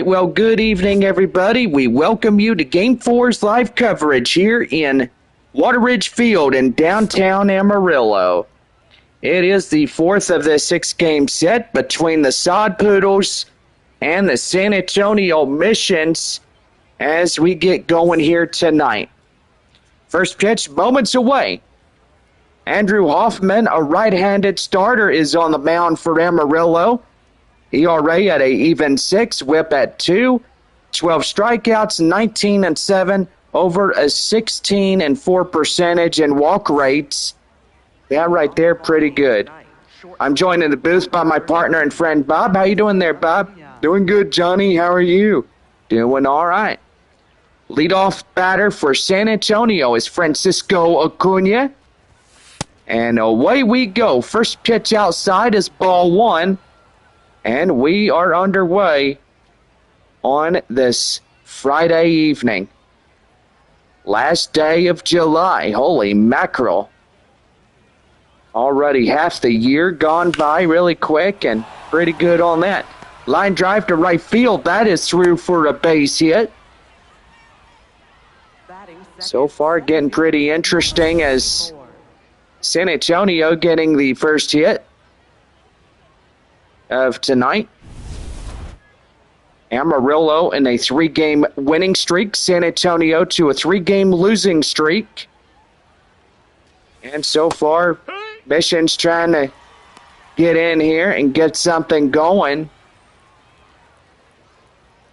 Well, good evening, everybody. We welcome you to Game 4's live coverage here in Waterridge Field in downtown Amarillo. It is the fourth of the six-game set between the Sod Poodles and the San Antonio Missions as we get going here tonight. First pitch moments away. Andrew Hoffman, a right-handed starter, is on the mound for Amarillo. ERA at a even 6, whip at 2, 12 strikeouts, 19-7, over a 16-4 percentage and walk rates. That right there, pretty good. I'm joined in the booth by my partner and friend Bob. How you doing there, Bob? Doing good, Johnny. How are you? Doing all right. Leadoff batter for San Antonio is Francisco Acuna. And away we go. First pitch outside is ball 1. And we are underway on this Friday evening. Last day of July. Holy mackerel. Already half the year gone by really quick and pretty good on that. Line drive to right field. That is through for a base hit. So far getting pretty interesting as San Antonio getting the first hit of tonight. Amarillo in a 3-game winning streak. San Antonio to a 3-game losing streak. And so far, Mission's trying to get in here and get something going.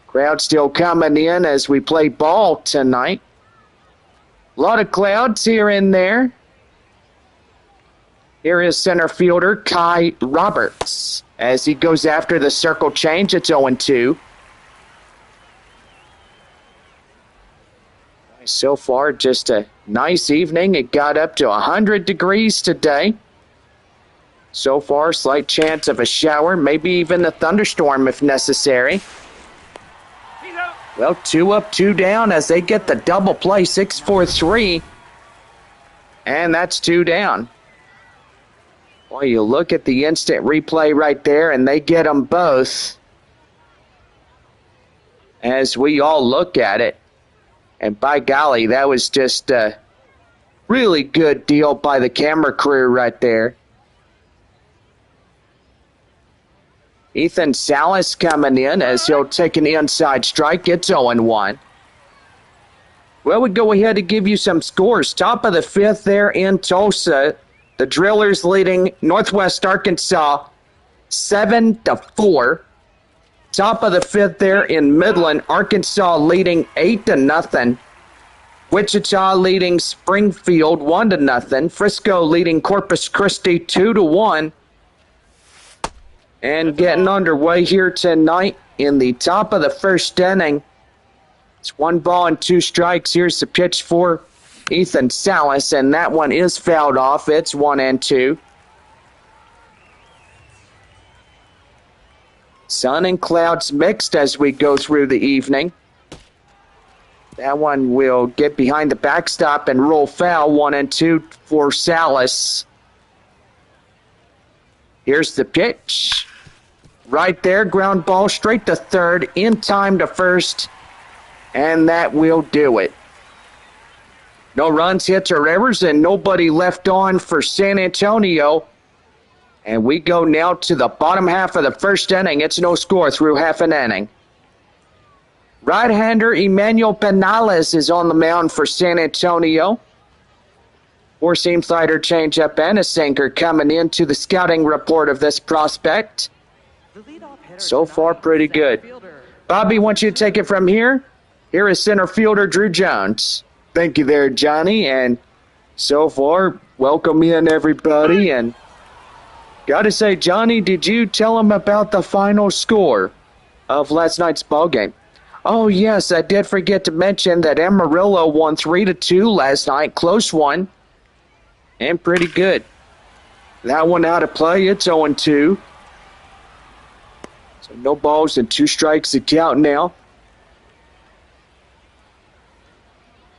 Crowd still coming in as we play ball tonight. A lot of clouds here and there. Here is center fielder Kai Roberts as he goes after the circle change. It's 0-2. So far, just a nice evening. It got up to 100 degrees today. So far, slight chance of a shower, maybe even a thunderstorm if necessary. Well, 2 up, 2 down as they get the double play, 6-4-3. And that's 2 down. Boy, you look at the instant replay right there, and they get them both. As we all look at it. And by golly, that was just a really good deal by the camera crew right there. Ethan Salas coming in as he'll take an inside strike. It's 0-1. Well, we go ahead to give you some scores. Top of the 5th there in Tulsa. The Drillers leading Northwest Arkansas 7-4. Top of the 5th there in Midland. Arkansas leading 8-0. Wichita leading Springfield 1-0. Frisco leading Corpus Christi 2-1. And getting underway here tonight in the top of the first inning. It's 1 ball and 2 strikes. Here's the pitch for Ethan Salas, and that one is fouled off. It's 1-2. Sun and clouds mixed as we go through the evening. That one will get behind the backstop and roll foul. 1-2 for Salas. Here's the pitch. Right there, ground ball straight to third, in time to first, and that will do it. No runs, hits, or errors, and nobody left on for San Antonio. And we go now to the bottom half of the first inning. It's no score through half an inning. Right-hander Emmanuel Penales is on the mound for San Antonio. 4-seam slider changeup and a sinker coming into the scouting report of this prospect. So far, pretty good. Bobby, wants you to take it from here. Here is center fielder Drew Jones. Thank you there, Johnny. And so far, welcome in, everybody. And got to say, Johnny, did you tell him about the final score of last night's ball game? Oh, yes, I did forget to mention that Amarillo won 3-2 last night. Close one. And pretty good. That one out of play. It's 0-2. So no balls and 2 strikes to count now.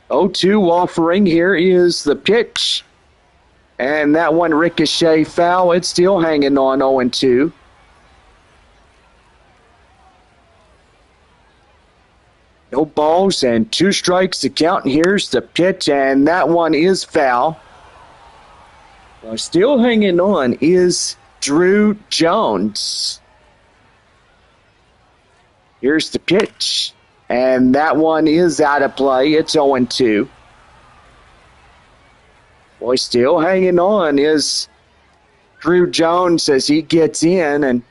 0-2 offering. Here is the pitch. And that one ricochet foul. It's still hanging on 0-2. No balls and 2 strikes to count. And here's the pitch, and that one is foul. Well, still hanging on is Drew Jones. Here's the pitch, and that one is out of play. It's 0-2. Boy, still hanging on is Drew Jones as he gets in, and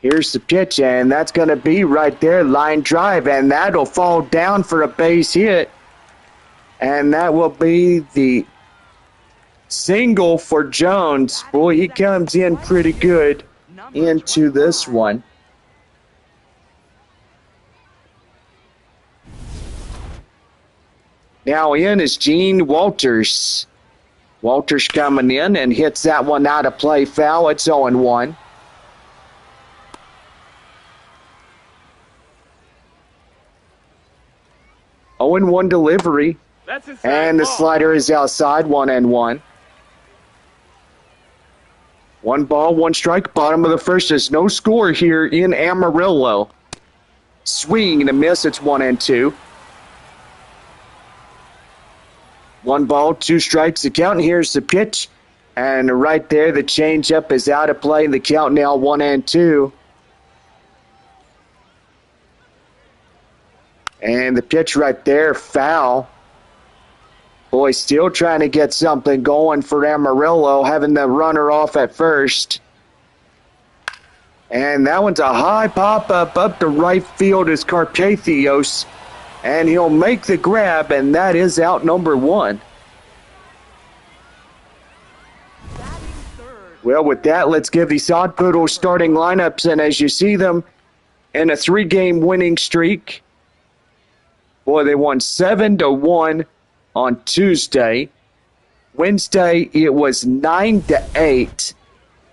here's the pitch, and that's going to be right there, line drive, and that'll fall down for a base hit, and that will be the single for Jones. Boy, he comes in pretty good into this one. Now in is Gene Walters. Walters coming in and hits that one out of play, foul. It's 0-1. One delivery, and the slider is outside. 1-1. 1 ball, 1 strike. Bottom of the first. There's no score here in Amarillo. Swing and a miss. It's 1-2. 1 ball, 2 strikes to count. And here's the pitch, and right there the changeup is out of play. The count now 1-2. And the pitch right there, foul. Boy, still trying to get something going for Amarillo, having the runner off at first. And that one's a high pop-up up to right field is Carpathios. And he'll make the grab, and that is out number 1. Well, with that, let's give the Sod Poodles starting lineups. And as you see them in a 3-game winning streak, boy, they won 7-1 on Tuesday. Wednesday, it was 9-8.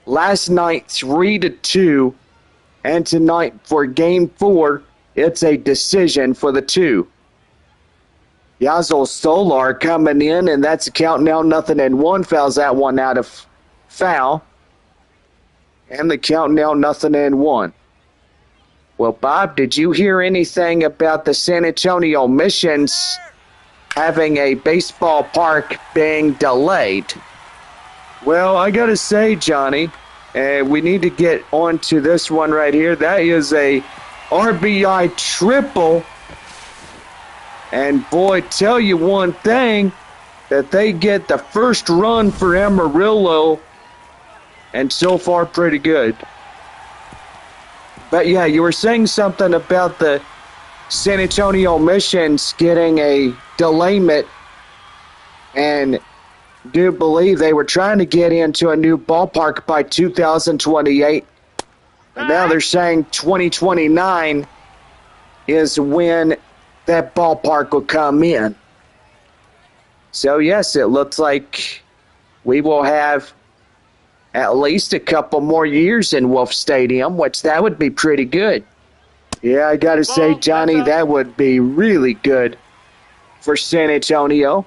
Last night, 3-2. And tonight, for Game 4, it's a decision for the 2. Yazil Solar coming in, and that's the count now 0-1. Fouls that one out of foul. And the count now 0-1. Well, Bob, did you hear anything about the San Antonio Missions having a baseball park being delayed? Well, I got to say, Johnny, we need to get on to this one right here. That is a RBI triple. And boy, tell you one thing, that they get the first run for Amarillo, and so far pretty good. But yeah, you were saying something about the San Antonio Missions getting a delayment, and do believe they were trying to get into a new ballpark by 2028. And now they're saying 2029 is when that ballpark will come in. So yes, it looks like we will have at least a couple more years in Wolf Stadium, which that would be pretty good. Yeah, I got to say, Johnny, that would be really good for San Antonio.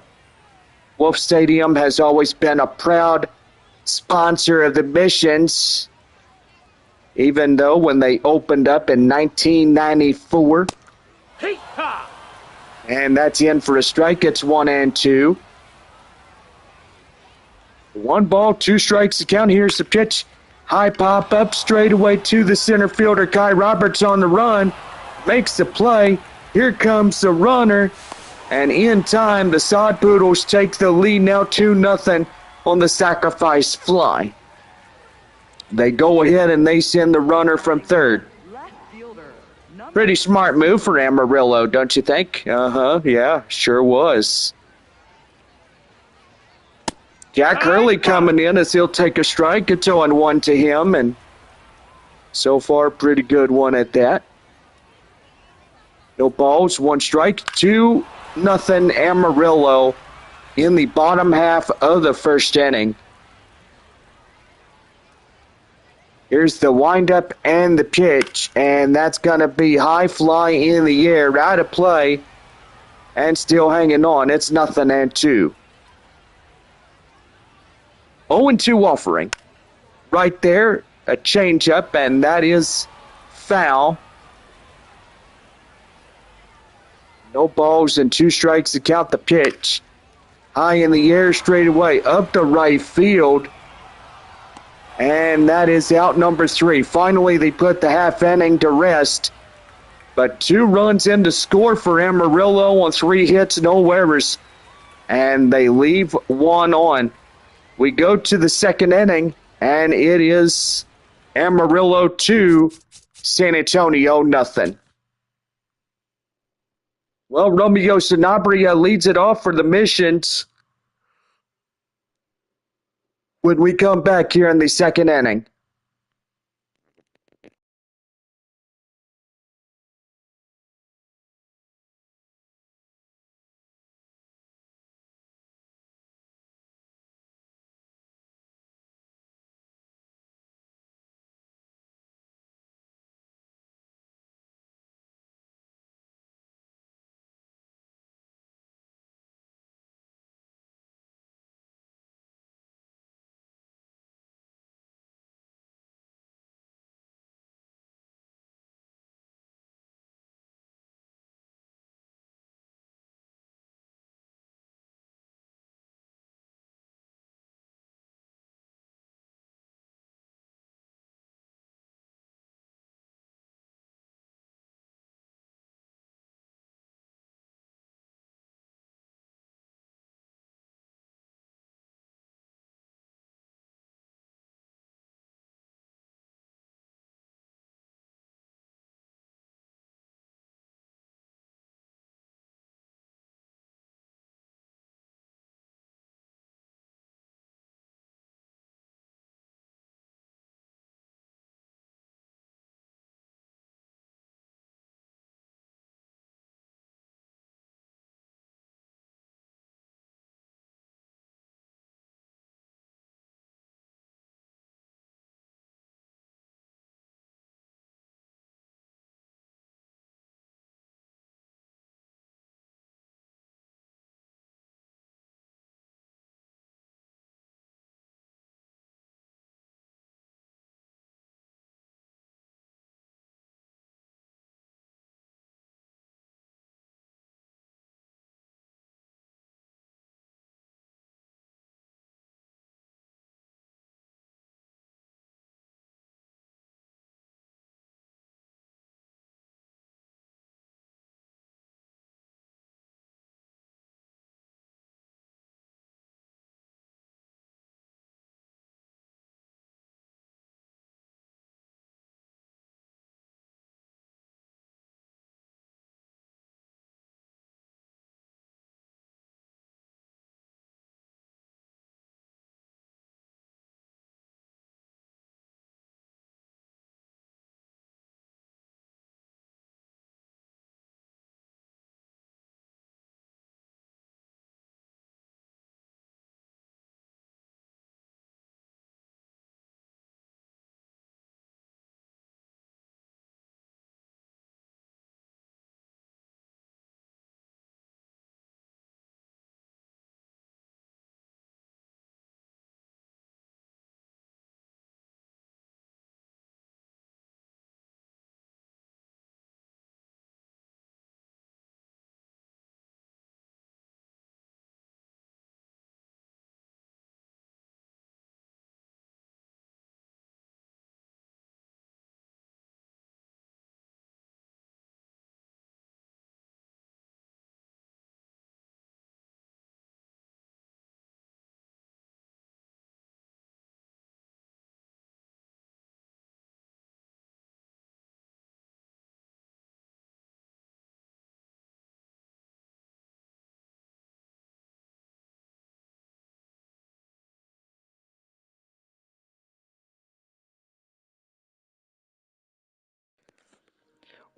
Wolf Stadium has always been a proud sponsor of the Missions, even though when they opened up in 1994. And that's in for a strike. It's 1-2. 1 ball, 2 strikes to count. Here's the pitch. High pop up straight away to the center fielder. Kai Roberts on the run. Makes the play. Here comes the runner. And in time, the Sod Poodles take the lead now 2-0 on the sacrifice fly. They go ahead and they send the runner from third. Pretty smart move for Amarillo, don't you think? Yeah, sure was. Jack Hurley coming in as he'll take a strike. It's 0-1 to him, and so far, pretty good one at that. No balls, 1 strike, 2-0 Amarillo in the bottom half of the first inning. Here's the windup and the pitch, and that's going to be high fly in the air, out of play, and still hanging on. It's 0-2. 0-2 offering. Right there, a changeup, and that is foul. No balls and 2 strikes to count the pitch. High in the air, straight away, up the right field. And that is out number 3. Finally, they put the half inning to rest. But 2 runs in to score for Amarillo on 3 hits, no errors. And they leave 1 on. We go to the 2nd inning, and it is Amarillo 2, San Antonio nothing. Well, Romeo Sanabria leads it off for the Missions when we come back here in the 2nd inning.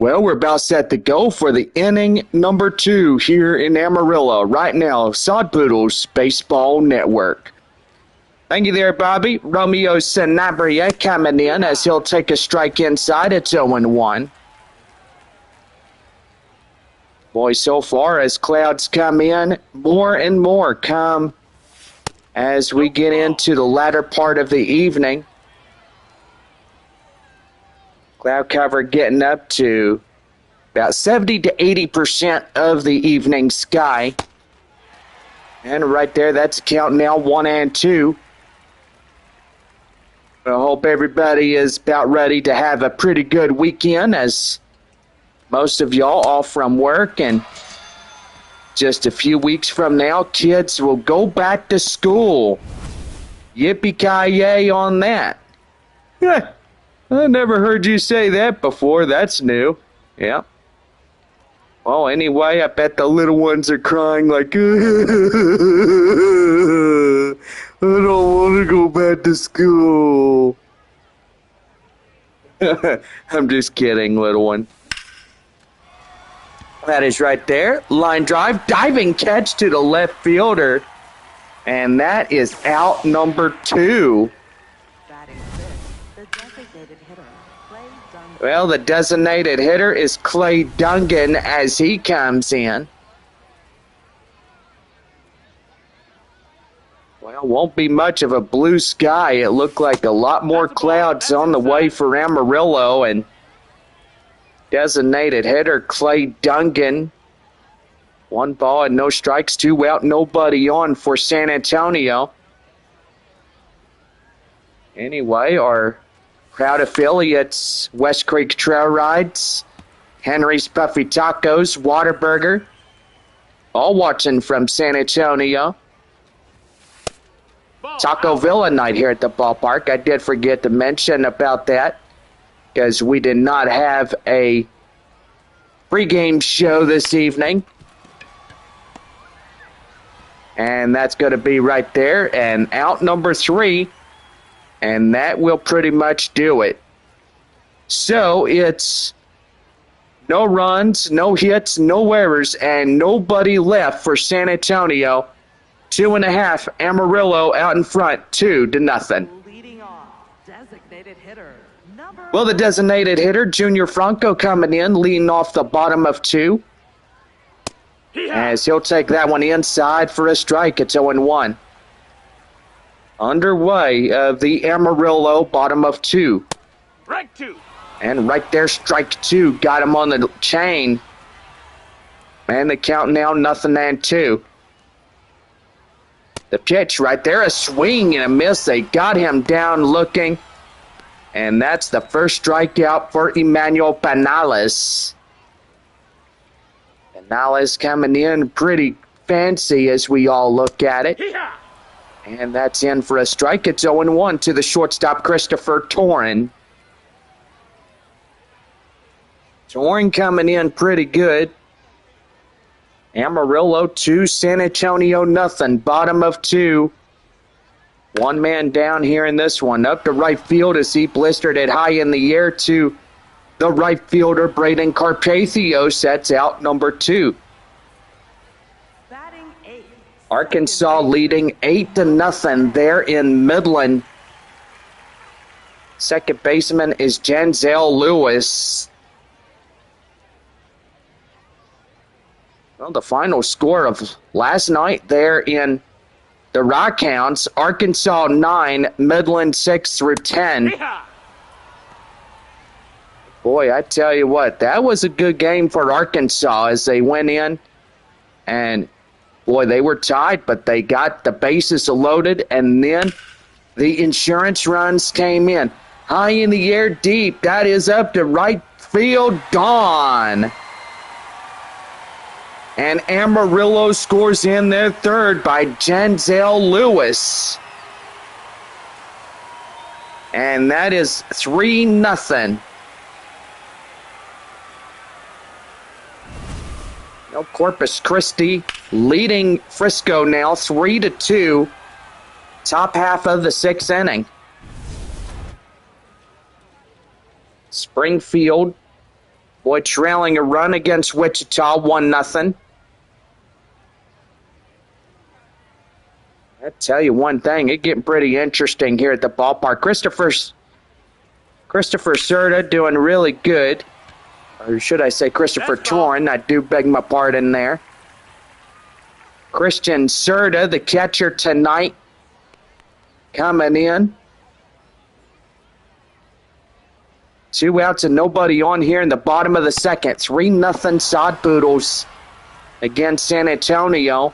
Well, we're about set to go for the inning number 2 here in Amarillo right now. Sod Poodles Baseball Network. Thank you there, Bobby. Romeo Sanabria coming in as he'll take a strike inside. It's 0-1. Boy, so far as clouds come in, more and more come as we get into the latter part of the evening. Cloud cover getting up to about 70 to 80% of the evening sky. And right there, that's count now 1 and 2. I hope everybody is about ready to have a pretty good weekend, as most of y'all off from work, and just a few weeks from now, kids will go back to school. Yippee-ki-yay on that. Yeah, I never heard you say that before. That's new. Yeah. Well, anyway, I bet the little ones are crying like, I don't want to go back to school. I'm just kidding, little one. That is right there. Line drive, diving catch to the left fielder. And that is out number 2. Well, the designated hitter is Clay Dungan as he comes in. Well, won't be much of a blue sky. It looked like a lot more clouds on the way for Amarillo, and designated hitter Clay Dungan. 1 ball and no strikes, 2 out, nobody on for San Antonio. Anyway, our proud affiliates, West Creek Trail Rides, Henry's Buffy Tacos, Whataburger, all watching from San Antonio. Taco Villa night here at the ballpark. I did forget to mention about that, because we did not have a pregame show this evening. And that's going to be right there. And out number 3. And that will pretty much do it. So it's no runs, no hits, no errors, and nobody left for San Antonio. 2.5, Amarillo out in front, 2-0. Leading off, designated hitter. Well, the designated hitter, Junior Franco, coming in, leading off the bottom of 2. As he'll take that one inside for a strike. It's 0-1. Underway of the Amarillo, bottom of 2. Strike 2. And right there, strike 2. Got him on the chain. And the count now, 0-2. The pitch right there, a swing and a miss. They got him down looking. And that's the first strikeout for Emmanuel Penales. Penales coming in pretty fancy as we all look at it. And that's in for a strike. It's 0-1 to the shortstop, Christopher Torren. Torren coming in pretty good. Amarillo 2, San Antonio nothing. Bottom of 2. 1 man down here in this one. Up to right field as he blistered it high in the air to the right fielder, Braden Carpathio. Sets out number 2. Batting 8. Arkansas leading 8-0 there in Midland. Second baseman is Janzel Lewis. Well, the final score of last night there in the Rockhounds, Arkansas 9, Midland 6-10. Boy, I tell you what, that was a good game for Arkansas as they went in. And, boy, they were tied, but they got the bases loaded, and then the insurance runs came in. High in the air, deep. That is up to right field, gone. And Amarillo scores in their third by Janzel Lewis. And that is 3-0. Corpus Christi leading Frisco now 3-2. Top half of the 6th inning. Springfield, boy, trailing a run against Wichita, 1-0. I tell you one thing, it's getting pretty interesting here at the ballpark. Christopher Serta doing really good. Or should I say Christopher Torren? I do beg my pardon there. Christian Serta, the catcher tonight, coming in. 2 outs and nobody on here in the bottom of the second. 3-0 Sod Poodles against San Antonio.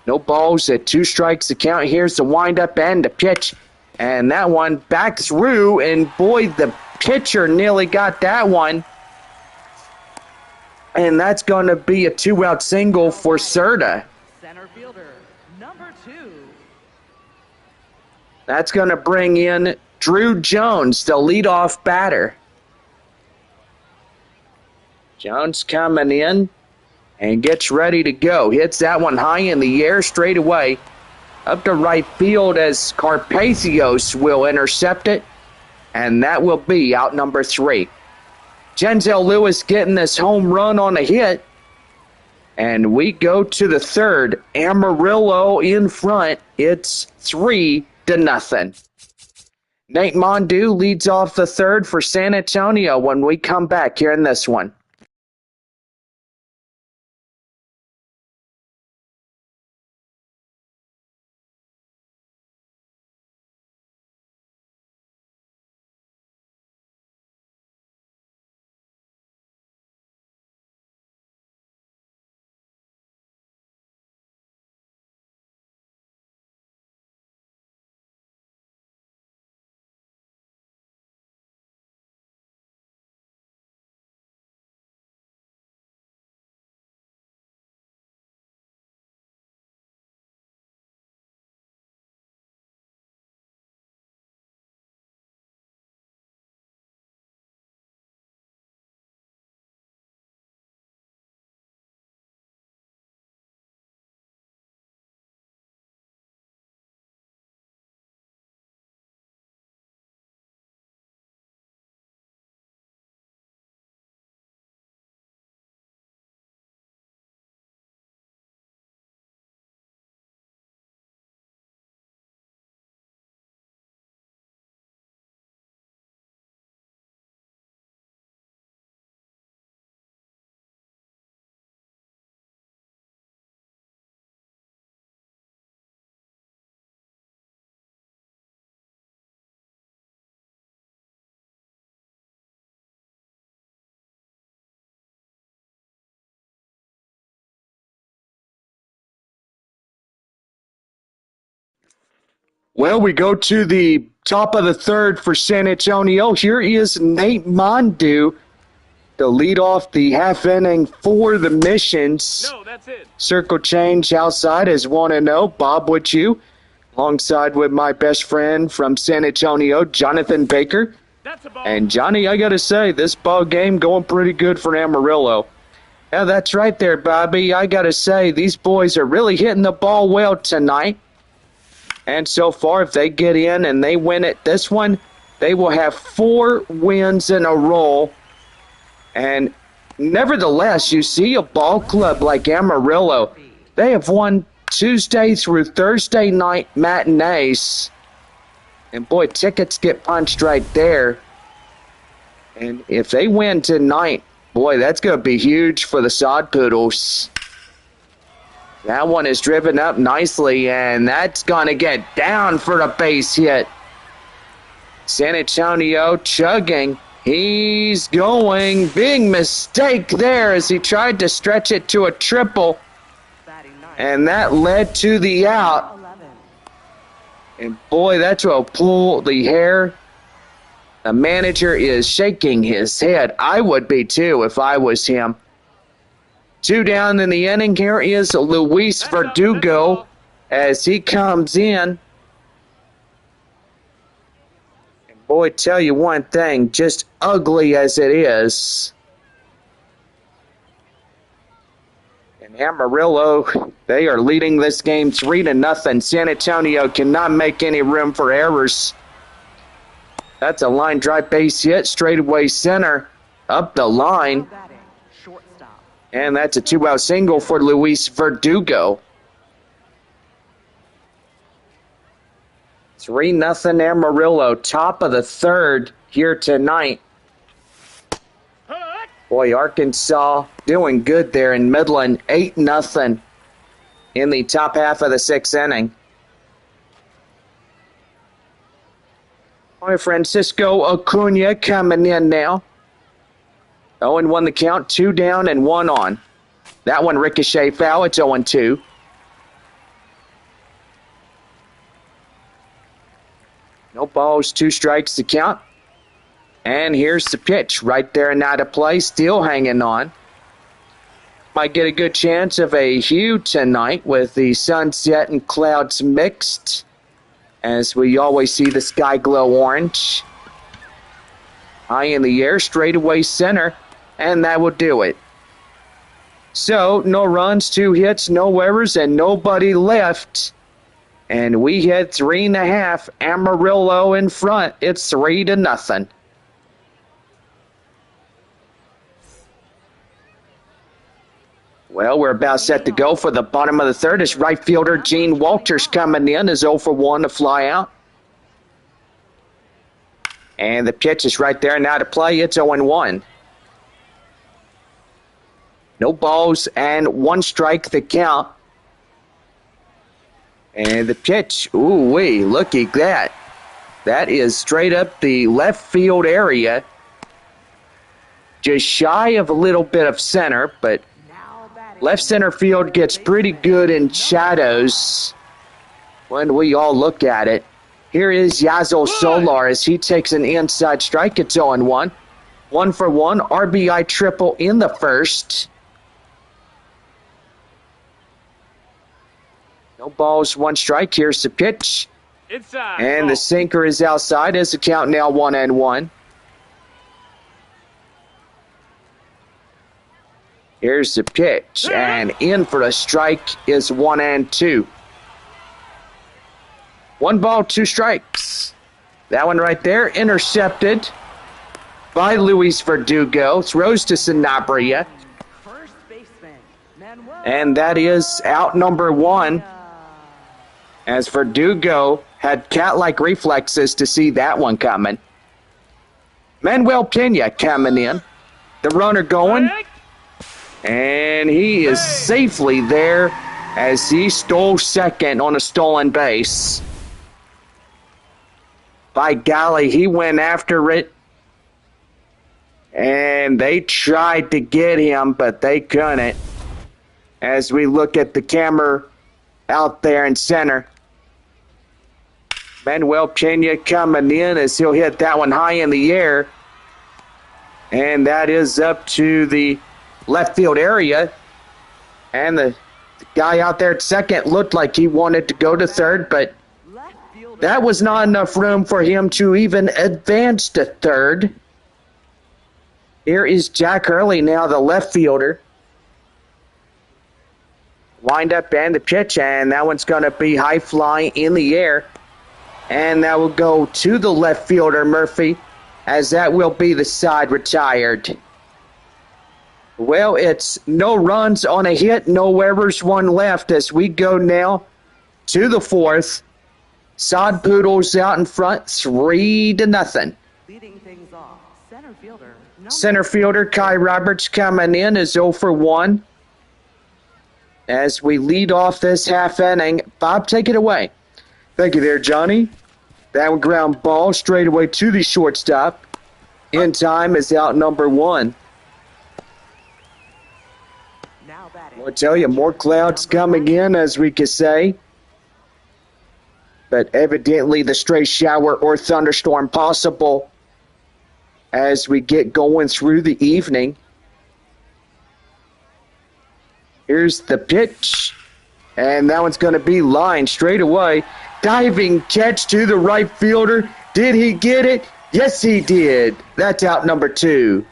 No balls at 2 strikes to count. Here's the windup and the pitch. And that one back through. And boy, the pitcher nearly got that one. And that's going to be a 2-out single for Serta. Center fielder, number 2. That's going to bring in Drew Jones, the leadoff batter. Jones coming in and gets ready to go. Hits that one high in the air straight away. Up to right field as Carpacios will intercept it. And that will be out number 3. Genzel Lewis getting this home run on a hit. And we go to the third. Amarillo in front. It's 3-0. Nate Mondu leads off the third for San Antonio when we come back here in this one. Well, we go to the top of the third for San Antonio. Here is Nate Mondu to lead off the half inning for the Missions. No, that's it. Circle change outside is 1-0. Bob with you, alongside with my best friend from San Antonio, Jonathan Baker. That's a ball. And Johnny, I got to say, this ball game going pretty good for Amarillo. Yeah, that's right there, Bobby. I got to say, these boys are really hitting the ball well tonight. And so far, if they get in and they win it, this one, they will have 4 wins in a row. And nevertheless, you see a ball club like Amarillo, they have won Tuesday through Thursday night matinees. And boy, tickets get punched right there. And if they win tonight, boy, that's going to be huge for the Sod Poodles. That one is driven up nicely, and that's going to get down for the base hit. San Antonio chugging. He's going. Big mistake there as he tried to stretch it to a triple. And that led to the out. And boy, that's what will pull the hair. The manager is shaking his head. I would be too if I was him. 2 down in the inning. Here is Luis Verdugo as he comes in. And boy, tell you one thing, just ugly as it is. And Amarillo, they are leading this game 3-0. San Antonio cannot make any room for errors. That's a line drive base hit, straightaway center, up the line. And that's a 2-out single for Luis Verdugo. 3-0 Amarillo, top of the third here tonight. Boy, Arkansas doing good there in Midland, 8-0 in the top half of the 6th inning. Boy, Francisco Acuna coming in now. 0-1 the count, 2 down and 1 on. That one ricochet foul, it's 0-2. No balls, 2 strikes to count. And here's the pitch, right there and out of play, still hanging on. Might get a good chance of a hue tonight with the sunset and clouds mixed, as we always see the sky glow orange. High in the air, straightaway center, and that will do it. So, no runs, 2 hits, no errors, and nobody left. And we had 3.5. Amarillo in front. It's 3-0. Well, we're about set to go for the bottom of the third as right fielder Gene Walters coming in is 0-for-1 to fly out. And the pitch is right there now to play. It's 0-1. No balls and 1 strike the count. And the pitch, ooh-wee, look at that. That is straight up the left field area. Just shy of a little bit of center, but left center field gets pretty good in shadows when we all look at it. Here is Yazel Solar as he takes an inside strike. It's 0-1. 1-for-1, RBI triple in the first. No balls, 1 strike. Here's the pitch. Inside. And the sinker is outside as the count now 1-1. Here's the pitch, and in for a strike is 1-2. 1 ball, 2 strikes. That one right there, intercepted by Luis Verdugo. Throws to Sanabria. First baseman, Manuel. And that is out number 1, as Verdugo had cat-like reflexes to see that one coming. Manuel Pena coming in. The runner going. And he is safely there as he stole second on a stolen base. By golly, he went after it. And they tried to get him, but they couldn't. As we look at the camera out there in center. Manuel Pena coming in as he'll hit that one high in the air. And that is up to the left field area, and the guy out there at second looked like he wanted to go to third, but that was not enough room for him to even advance to third. Here is Jack Hurley now, the left fielder. Wind up and the pitch, and that one's going to be high fly in the air, and that will go to the left fielder, Murphy, as that will be the side retired. Well, it's no runs on a hit, no errors, 1 left as we go now to the 4th. Sod Poodles out in front, 3-0. Leading things off, Center fielder Kai Roberts coming in is 0-for-1. As we lead off this half inning, Bob, take it away. Thank you there, Johnny. That ground ball straight away to the shortstop. In time is out number 1. I'll tell you, more clouds coming in, as we can say. But evidently the stray shower or thunderstorm possible as we get going through the evening. Here's the pitch. And that one's going to be lined straight away. Diving catch to the right fielder. Did he get it? Yes, he did. That's out number 2.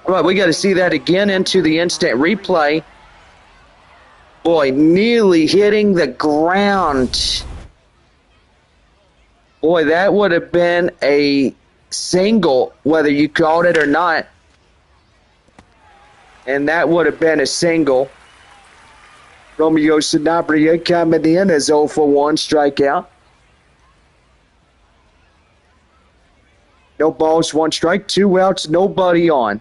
Well, we got to see that again into the instant replay. Boy, nearly hitting the ground. Boy, that would have been a single, whether you called it or not. And that would have been a single. Romeo Sanabria coming in as 0-for-1 strikeout. No balls, 1 strike, 2 outs, nobody on.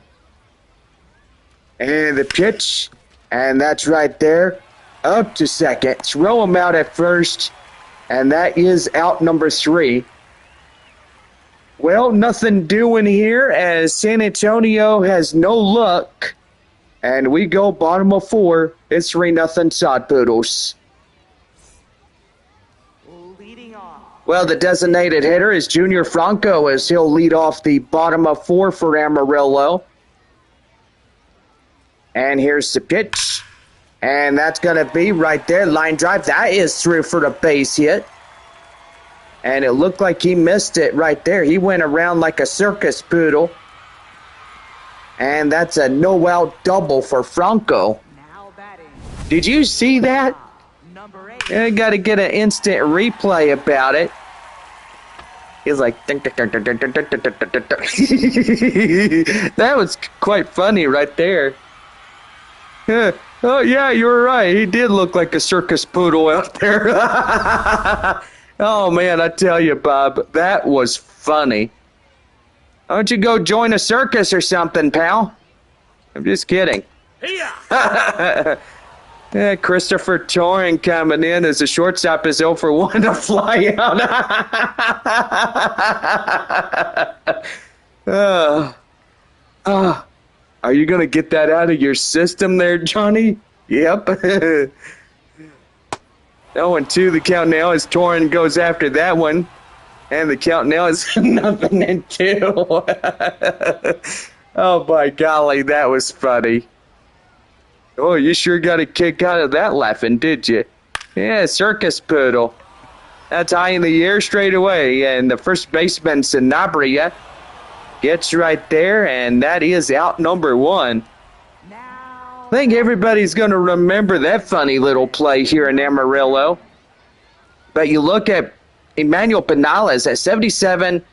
And the pitch, and that's right there, up to second. Throw him out at first, And that is out number 3. Well, nothing doing here as San Antonio has no luck. And we go bottom of 4. It's 3-0 Sod Poodles. Leading off. Well, the designated hitter is Junior Franco as he'll lead off the bottom of 4 for Amarillo. And here's the pitch. And that's going to be right there. Line drive. That is through for the base hit. And it looked like he missed it right there. He went around like a circus poodle. And that's a no-out double for Franco. Now batting. Did you see that? Number 8. I got to get an instant replay about it. He's like, that was quite funny right there. Oh, yeah, you were right. He did look like a circus poodle out there. Oh, man, I tell you, Bob, that was funny. Why don't you go join a circus or something, pal? I'm just kidding. Yeah, Christopher Torin coming in as the shortstop is 0 for 1 to fly out. Are you going to get that out of your system there, Johnny? Yep. 0-2 the count now as Torin goes after that one. And the count now is 0-2. Oh, my golly, that was funny. Oh, you sure got a kick out of that laughing, did you? Yeah, circus poodle. That's high in the air straight away. And the first baseman, Sanabria, gets right there, and that is out number 1. Now. I think everybody's going to remember that funny little play here in Amarillo. But you look at Emmanuel Pinales at 77%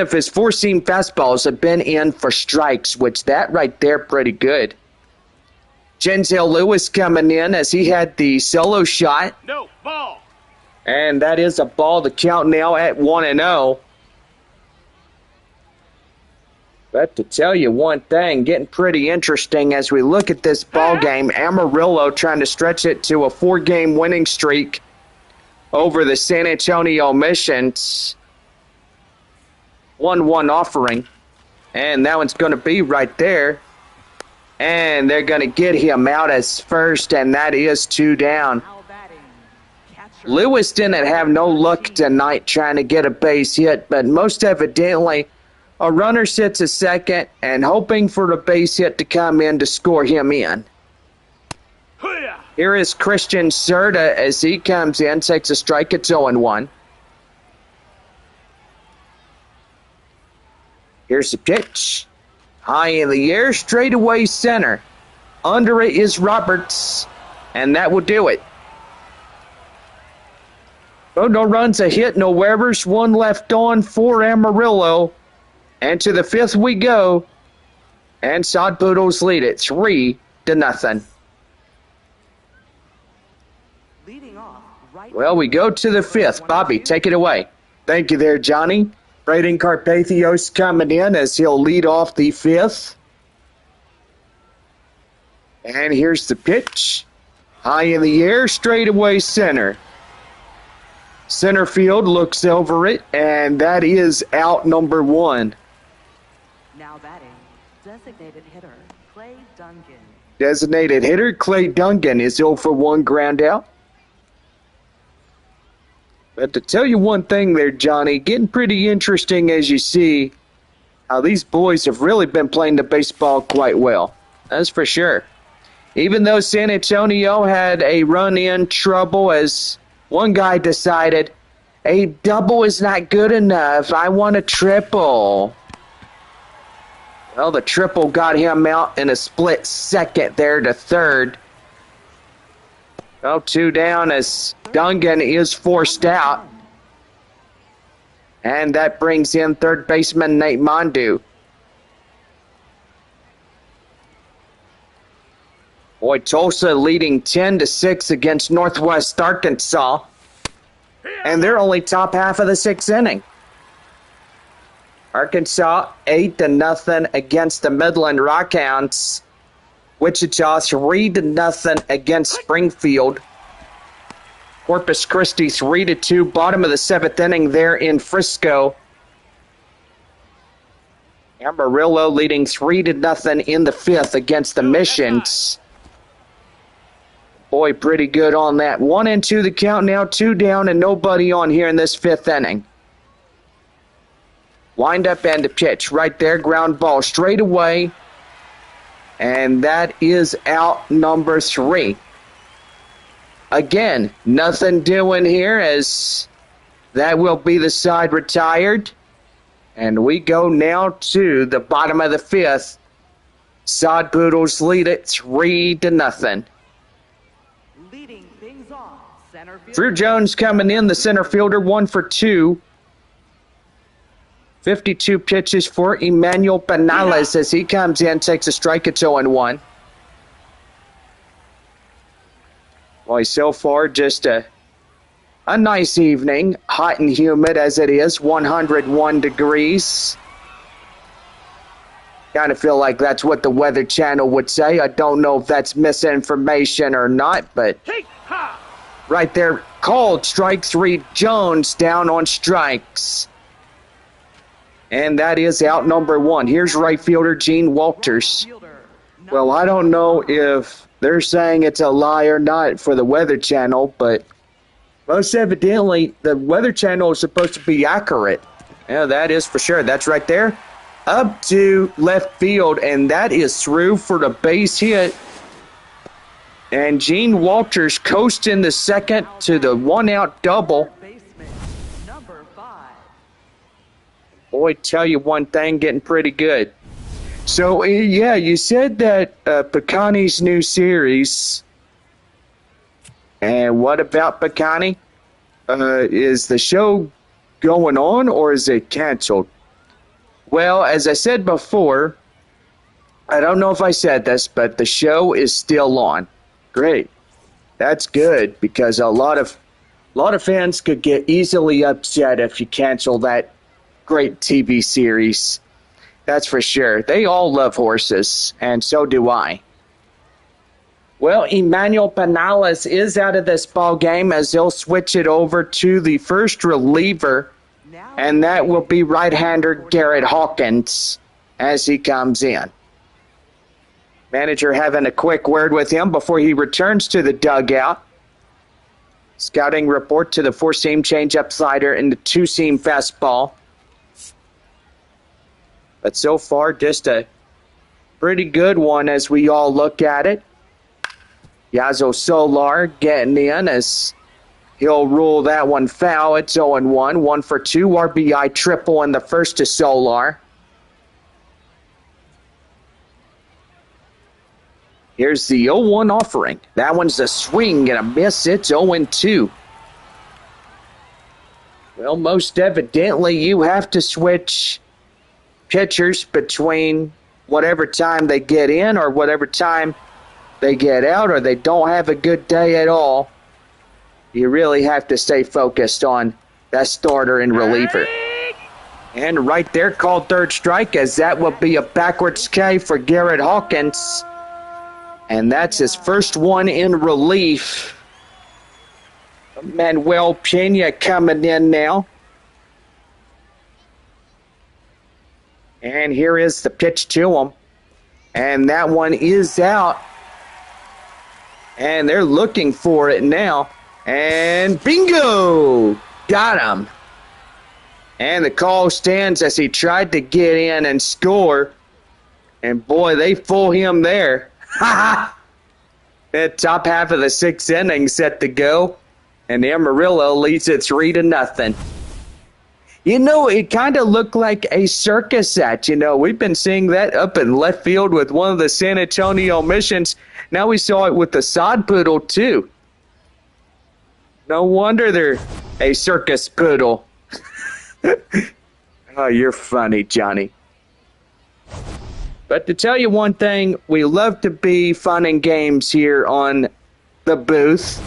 of his four-seam fastballs have been in for strikes, which that right there pretty good. Genzel Lewis coming in as he had the solo shot. No, ball. And that is a ball to count now at 1-0. But to tell you one thing, getting pretty interesting as we look at this ball game. Amarillo trying to stretch it to a 4-game winning streak over the San Antonio Missions. 1-1 offering. And that one's going to be right there. And they're going to get him out as first, and that is 2 down. Now batting. Catcher. Lewis didn't have no luck tonight trying to get a base hit, but most evidently a runner sits at second and hoping for the base hit to come in to score him in. Here is Christian Serta as he comes in, takes a strike at 0-1. Here's the pitch. High in the air, straight away center. Under it is Roberts, and that will do it. Oh, no runs, a hit, no errors, 1 left on for Amarillo. And to the 5th we go. And Sod Poodles lead it 3-0. Leading off. Right. Well, we go to the 5th. Bobby, take it away. Thank you there, Johnny. Braden Carpathios coming in as he'll lead off the 5th. And here's the pitch. High in the air, straight away center. Center field looks over it, and that is out number 1. Now batting. Designated hitter. Clay Duncan. Designated hitter Clay Duncan is 0 for 1 ground out. But to tell you one thing there, Johnny, getting pretty interesting as you see how these boys have really been playing the baseball quite well. That's for sure. Even though San Antonio had a run-in trouble as one guy decided, a double is not good enough, I want a triple. Well, the triple got him out in a split second there to third. Well, 2 down as Duncan is forced out. And that brings in third baseman Nate Mondu. Boy, Tulsa leading 10-6 against Northwest Arkansas. And they're only top half of the 6th inning. Arkansas 8-0 against the Midland Rockhounds. Wichita 3-0 against Springfield. Corpus Christi 3-2. Bottom of the 7th inning there in Frisco. Amarillo leading 3-0 in the 5th against the Missions. Boy, pretty good on that. 1-2 the count now, 2 down and nobody on here in this 5th inning. Wind up and the pitch right there, ground ball straight away. And that is out number 3. Again, nothing doing here as that will be the side retired. And we go now to the bottom of the 5th. Sod Poodles lead it 3-0. Leading things off, center field. Drew Jones coming in, the center fielder, 1 for 2. 52 pitches for Emmanuel Benales as he comes in, takes a strike at 0-1. Boy, so far just a nice evening, hot and humid as it is, 101 degrees. Kind of feel like that's what the Weather Channel would say. I don't know if that's misinformation or not, but right there, called strike 3, Jones down on strikes. And that is out number 1. Here's right fielder Gene Walters. Well, I don't know if they're saying it's a lie or not for the Weather Channel, but most evidently the Weather Channel is supposed to be accurate. Yeah, that is for sure. That's right there. Up to left field, and that is through for the base hit. And Gene Walters coasting the second to the 1-out double. Number 5. Boy, tell you one thing, getting pretty good. So, yeah, you said that Picani's new series. And what about Picani? Is the show going on or is it canceled? Well, as I said before, I don't know if I said this, but the show is still on. Great. That's good because a lot of fans could get easily upset if you cancel that great TV series. That's for sure. They all love horses, and so do I. Well, Emmanuel Benales is out of this ball game as they'll switch it over to the first reliever, and that will be right-hander Garrett Hawkins as he comes in. Manager having a quick word with him before he returns to the dugout. Scouting report to the 4-seam changeup slider and the 2-seam fastball. But so far, just a pretty good one as we all look at it. Yazo Solar getting in as he'll rule that one foul. It's 0-1. 1 for 2. RBI triple in the first to Solar. Here's the 0-1 offering. That one's a swing and a miss. It's 0-2. Well, most evidently, you have to switch pitchers between whatever time they get in or whatever time they get out, or they don't have a good day at all. You really have to stay focused on that starter and reliever. And right there, called third strike, as that will be a backwards K for Garrett Hawkins. And that's his first one in relief. Manuel Pena coming in now. And here is the pitch to him. And that one is out. And they're looking for it now. And bingo! Got him. And the call stands as he tried to get in and score. And boy, they fool him there. Ha ha! The top half of the 6th inning set to go. And Amarillo leads it 3-0. You know, it kind of looked like a circus act. You know, we've been seeing that up in left field with one of the San Antonio Missions. Now we saw it with the Sod Poodle, too. No wonder they're a circus poodle. Oh, you're funny, Johnny. But to tell you one thing, we love to be fun and games here on the booth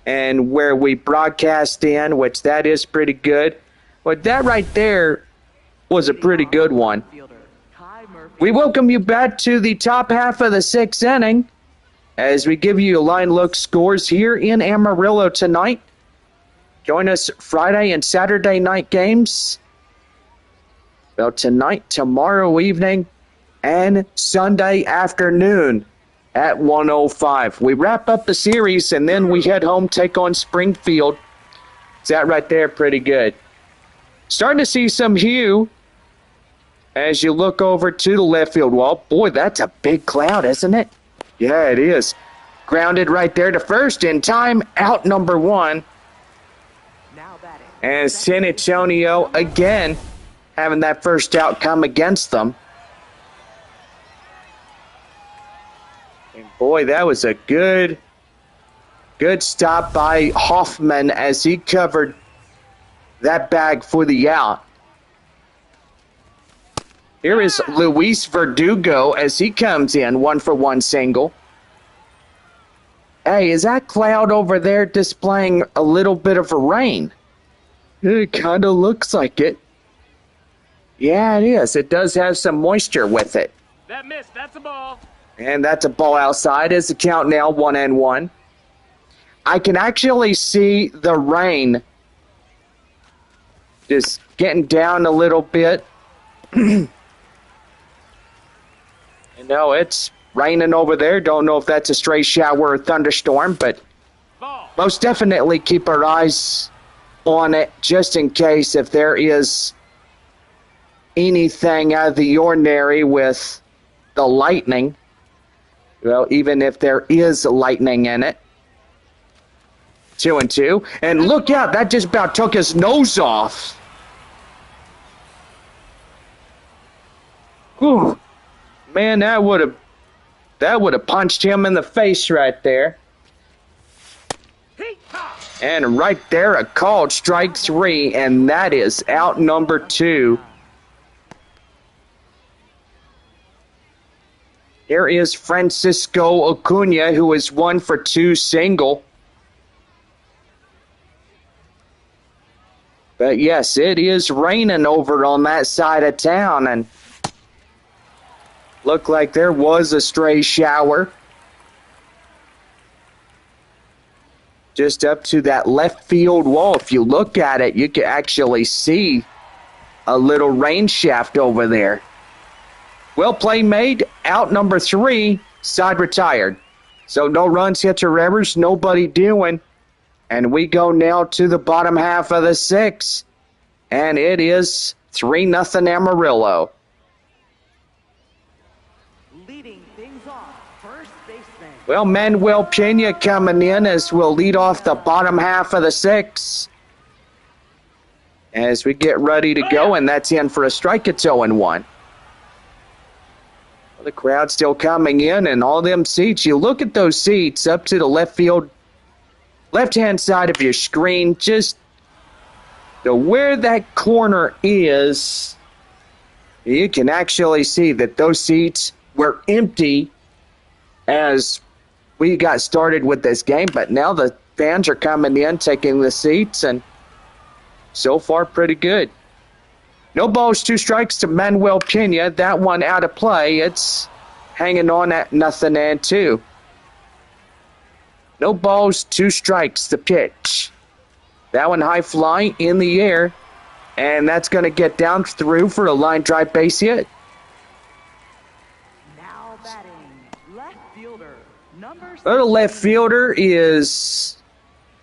and where we broadcast in, which that is pretty good. But that right there was a pretty good one. We welcome you back to the top half of the 6th inning as we give you line look scores here in Amarillo tonight. Join us Friday and Saturday night games. Well, tonight, tomorrow evening, and Sunday afternoon at 1:05. We wrap up the series, and then we head home, take on Springfield. Is that right there? Pretty good. Starting to see some hue as you look over to the left field wall. Boy, that's a big cloud, isn't it? Yeah, it is. Grounded right there to first in time, out number one. Now batting. And San Antonio again having that first out come against them. And boy, that was a good stop by Hoffman as he covered that bag for the out. Here is Luis Verdugo as he comes in, 1-for-1 single. Hey, is that cloud over there displaying a little bit of a rain? It kind of looks like it. Yeah, it is. It does have some moisture with it. That missed. That's a ball. And that's a ball outside. Is the count now 1-1. I can actually see the rain just getting down a little bit. You know, it's raining over there. Don't know if that's a stray shower or thunderstorm, but Ball. most definitely keep our eyes on it just in case if there is anything out of the ordinary with the lightning. Well, even if there is lightning in it. 2-2. And look out, that just about took his nose off. Whew. Man, that would have punched him in the face right there. And right there, a called strike three, and that is out number two. Here is Francisco Acuna, who is 1-for-2 single. But yes, it is raining over on that side of town, and looked like there was a stray shower just up to that left field wall. If you look at it, you can actually see a little rain shaft over there. Well play made, out number three, side retired. So no runs, hits, or errors, nobody doing. And we go now to the bottom half of the sixth, and it is 3-0 Amarillo. Leading things off, first baseman. Well, Manuel Pena coming in as we'll lead off the bottom half of the sixth. As we get ready to go, and that's in for a strike. It's 0-1. The crowd still coming in, and all them seats. You look at those seats up to the left field, left-hand side of your screen, just to where that corner is, you can actually see that those seats were empty as we got started with this game, but now the fans are coming in, taking the seats, and so far pretty good. No balls, 2 strikes to Manuel Pena. That one out of play. It's hanging on at 0-2. No balls, 2 strikes, the pitch. That one high fly in the air, and that's going to get down through for a line drive base hit. Now batting, left fielder, number The left fielder is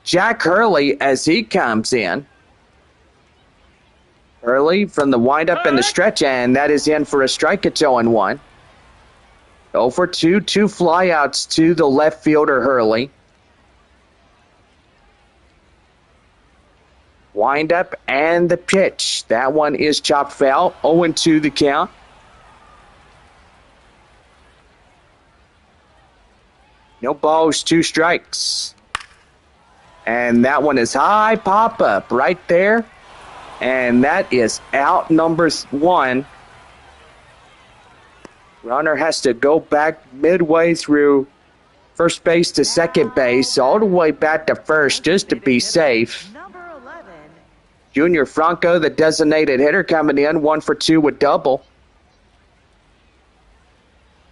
Jack Hurley as he comes in. Hurley from the windup and the stretch, and that is in for a strike. It's 0-1. 0-for-2, 2 flyouts to the left fielder, Hurley. Windup and the pitch. That one is chopped foul. 0-2 the count. No balls, 2 strikes. And that one is high pop up right there. And that is out number 1. Runner has to go back midway through first base to second base, all the way back to first just to be safe. number 11. Junior Franco, the designated hitter, coming in 1-for-2 with double.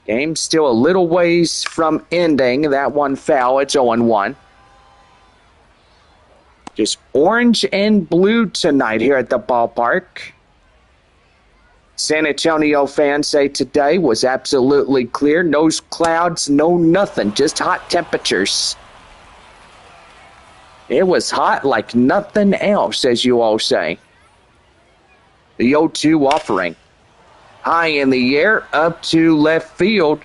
Game still a little ways from ending. That one foul. It's 0-1. Just orange and blue tonight here at the ballpark. San Antonio fans say today was absolutely clear. No clouds, no nothing, just hot temperatures. It was hot like nothing else, as you all say. The 0-2 offering. High in the air, up to left field.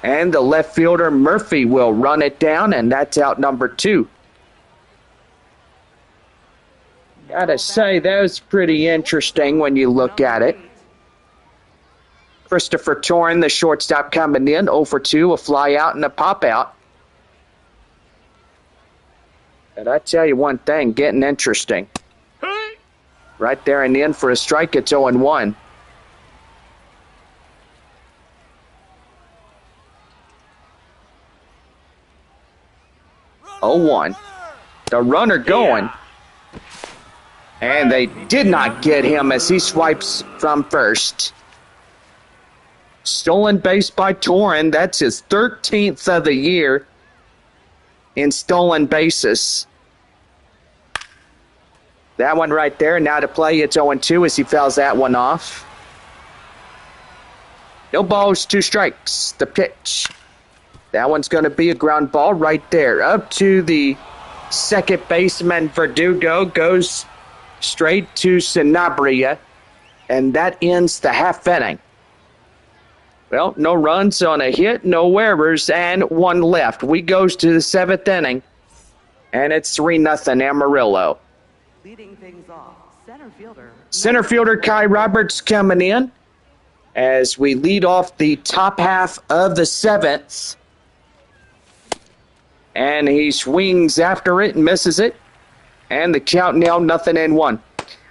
And the left fielder, Murphy, will run it down, and that's out number 2. Gotta say, that was pretty interesting when you look at it. Christopher Torrin, the shortstop, coming in, 0 for 2, a fly out and a pop out. But I tell you one thing, getting interesting. Right there and in for a strike, it's 0-1. The runner going. And they did not get him as he swipes from first. Stolen base by Torrin. That's his 13th of the year in stolen bases. That one right there. Now to play, it's 0-2 as he fouls that one off. No balls, 2 strikes. The pitch. That one's going to be a ground ball right there. Up to the second baseman, Verdugo. Goes straight to Sanabria. And that ends the half inning. Well, no runs on a hit, no errors, and 1 left. We goes to the 7th inning, and it's 3-0 Amarillo. Leading things off, Center fielder Kai Roberts coming in as we lead off the top half of the 7th. And he swings after it and misses it. And the count now 0-1.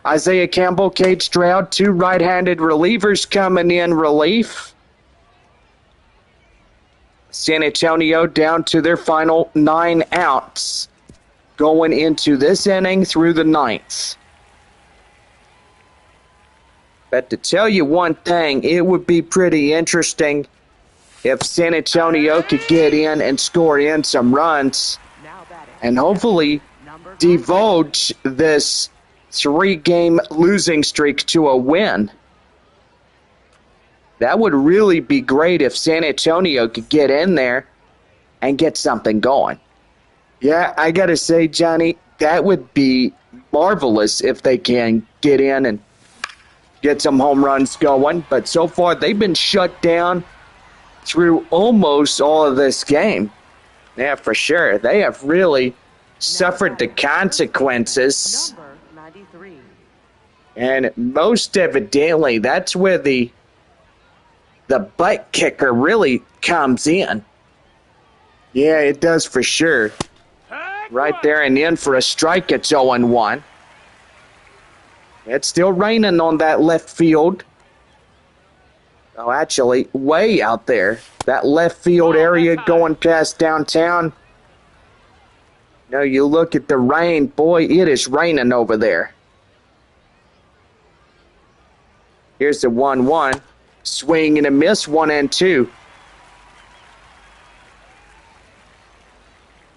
Isaiah Campbell, Cade Stroud, 2 right-handed relievers coming in relief. San Antonio down to their final 9 outs going into this inning through the 9th. But to tell you one thing, it would be pretty interesting if San Antonio could get in and score in some runs and hopefully divulge this 3-game losing streak to a win. That would really be great if San Antonio could get in there and get something going. Yeah, I got to say, Johnny, that would be marvelous if they can get in and get some home runs going. But so far, they've been shut down through almost all of this game. Yeah, for sure. They have really suffered the consequences. And most evidently, that's where the butt kicker really comes in. Yeah, it does for sure. Right there and in for a strike, it's 0-1. It's still raining on that left field. Oh, actually, way out there. That left field area going past downtown. You know, you look at the rain, boy, it is raining over there. Here's the 1-1. Swing and a miss, 1-2.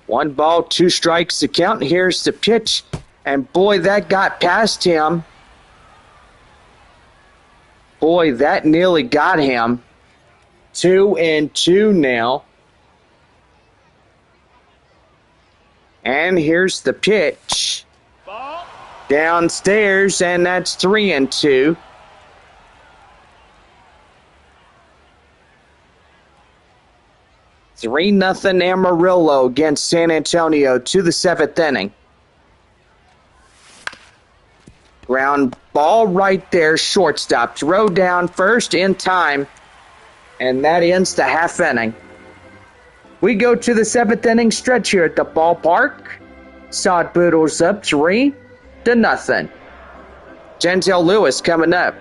1 ball, 2 strikes to count. Here's the pitch. And boy, that got past him. Boy, that nearly got him. 2-2 now. And here's the pitch. Downstairs, and that's 3-2. Three nothing Amarillo against San Antonio to the 7th inning. Ground ball right there, shortstop. Throw down first in time, and that ends the half inning. We go to the 7th inning stretch here at the ballpark. Sod Poodles up 3-0. Genzel Lewis coming up.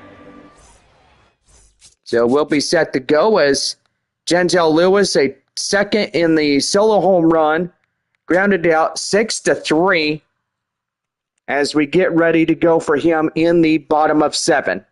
So we'll be set to go as Genzel Lewis, a second in the solo home run, grounded out 6-3 as we get ready to go for him in the bottom of 7.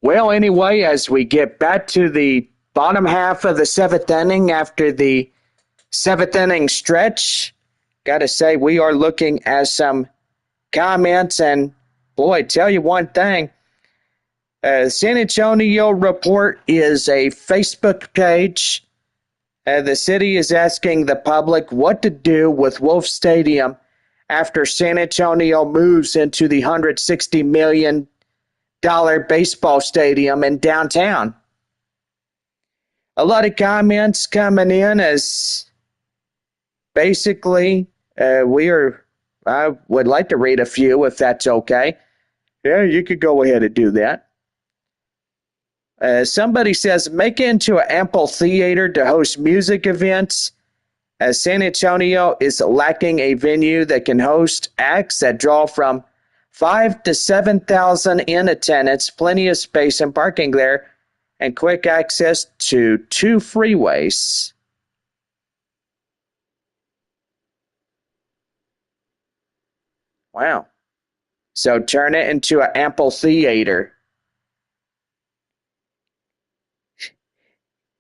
Well, anyway, as we get back to the bottom half of the seventh inning after the seventh inning stretch, gotta say we are looking at some comments, and boy, tell you one thing, San Antonio Report is a Facebook page. The city is asking the public what to do with Wolf Stadium after San Antonio moves into the $160 million baseball stadium in downtown. A lot of comments coming in as basically I would like to read a few if that's okay. Yeah, you could go ahead and do that. Somebody says, make it into an amphitheater to host music events, as San Antonio is lacking a venue that can host acts that draw from 5,000 to 7,000 in attendance, plenty of space and parking there, and quick access to 2 freeways. Wow. So turn it into an amphitheater.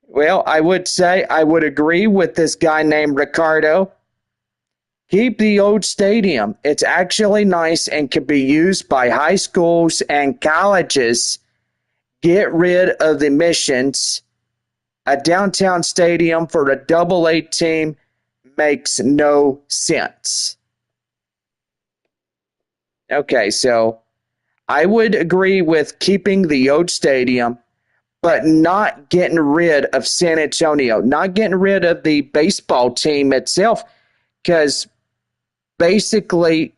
Well, I would say I would agree with this guy named Ricardo. Keep the old stadium. It's actually nice and can be used by high schools and colleges. Get rid of the missions. A downtown stadium for a AA team makes no sense. Okay, so I would agree with keeping the old stadium, but not getting rid of San Antonio, not getting rid of the baseball team itself, because basically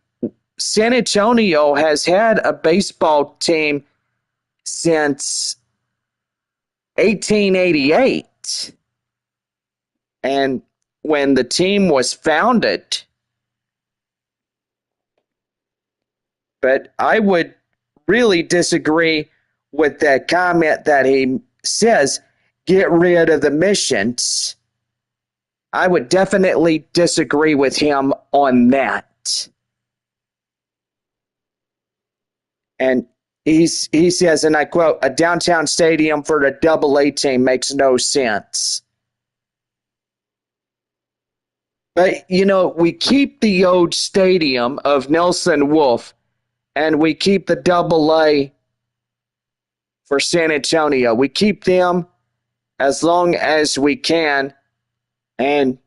San Antonio has had a baseball team since 1888. And when the team was founded, but I would really disagree with that comment that he says, get rid of the missions. I would definitely disagree with him on that. And he says, and I quote, a downtown stadium for a AA team makes no sense. But, we keep the old stadium of Nelson Wolf, and we keep the AA for San Antonio. We keep them as long as we can. And,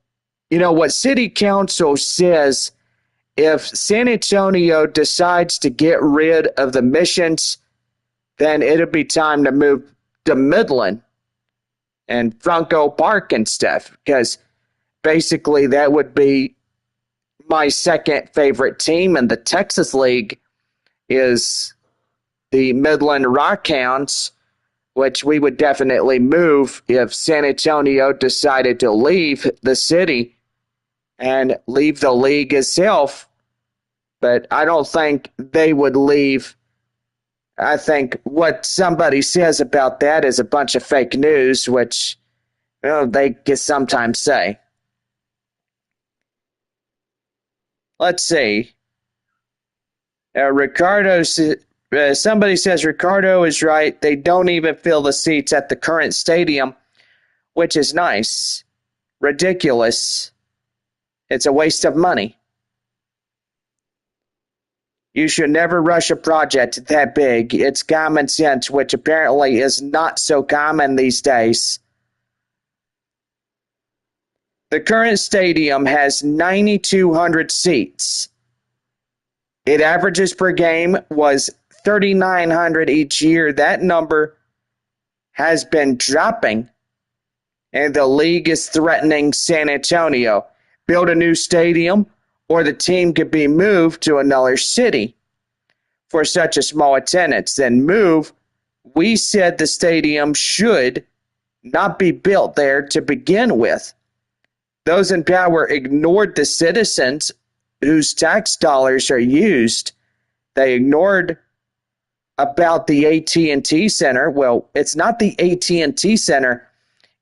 what City Council says, if San Antonio decides to get rid of the missions, then it'll be time to move to Midland and Franco Park and stuff, because basically that would be my second favorite team in the Texas League is the Midland Rockhounds, which we would definitely move if San Antonio decided to leave the city and leave the league itself. But I don't think they would leave. I think what somebody says about that is a bunch of fake news, which they can sometimes say. Let's see. Somebody says Ricardo is right. They don't even fill the seats at the current stadium, which is nice. Ridiculous. It's a waste of money. You should never rush a project that big. It's common sense, which apparently is not so common these days. The current stadium has 9,200 seats. It averages per game was 3,900 each year. That number has been dropping, and the league is threatening San Antonio. Build a new stadium, or the team could be moved to another city for such a small attendance. Then move. We said the stadium should not be built there to begin with. Those in power ignored the citizens whose tax dollars are used. They ignored about the AT&T Center. Well, it's not the AT&T Center.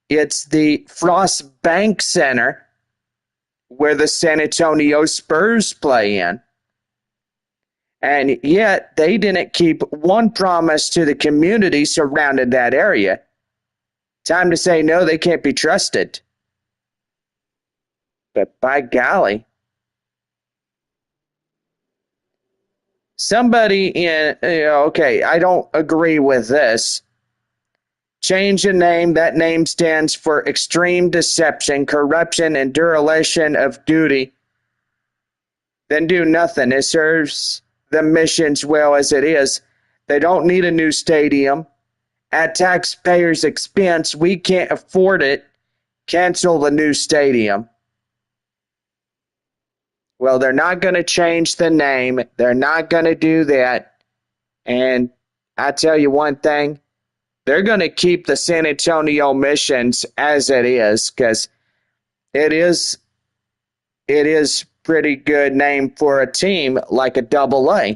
It's the Frost Bank Center where the San Antonio Spurs play in. And yet they didn't keep one promise to the community surrounding that area. Time to say no, they can't be trusted. But by golly, somebody okay, I don't agree with this. Change the name. That name stands for extreme deception, corruption, and dereliction of duty. Then do nothing. It serves the missions well as it is. They don't need a new stadium. At taxpayers' expense, we can't afford it. Cancel the new stadium. Well, they're not going to change the name. They're not going to do that. And I tell you one thing, they're going to keep the San Antonio Missions as it is, because it is pretty good name for a team like a AA.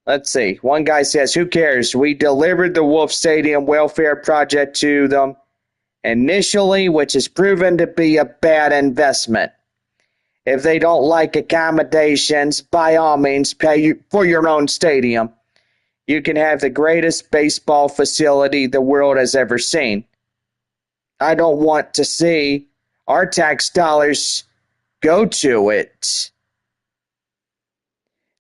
Let's see. One guy says, who cares? We delivered the Wolf Stadium welfare project to them initially, which has proven to be a bad investment. If they don't like accommodations, by all means, pay for your own stadium. You can have the greatest baseball facility the world has ever seen. I don't want to see our tax dollars go to it.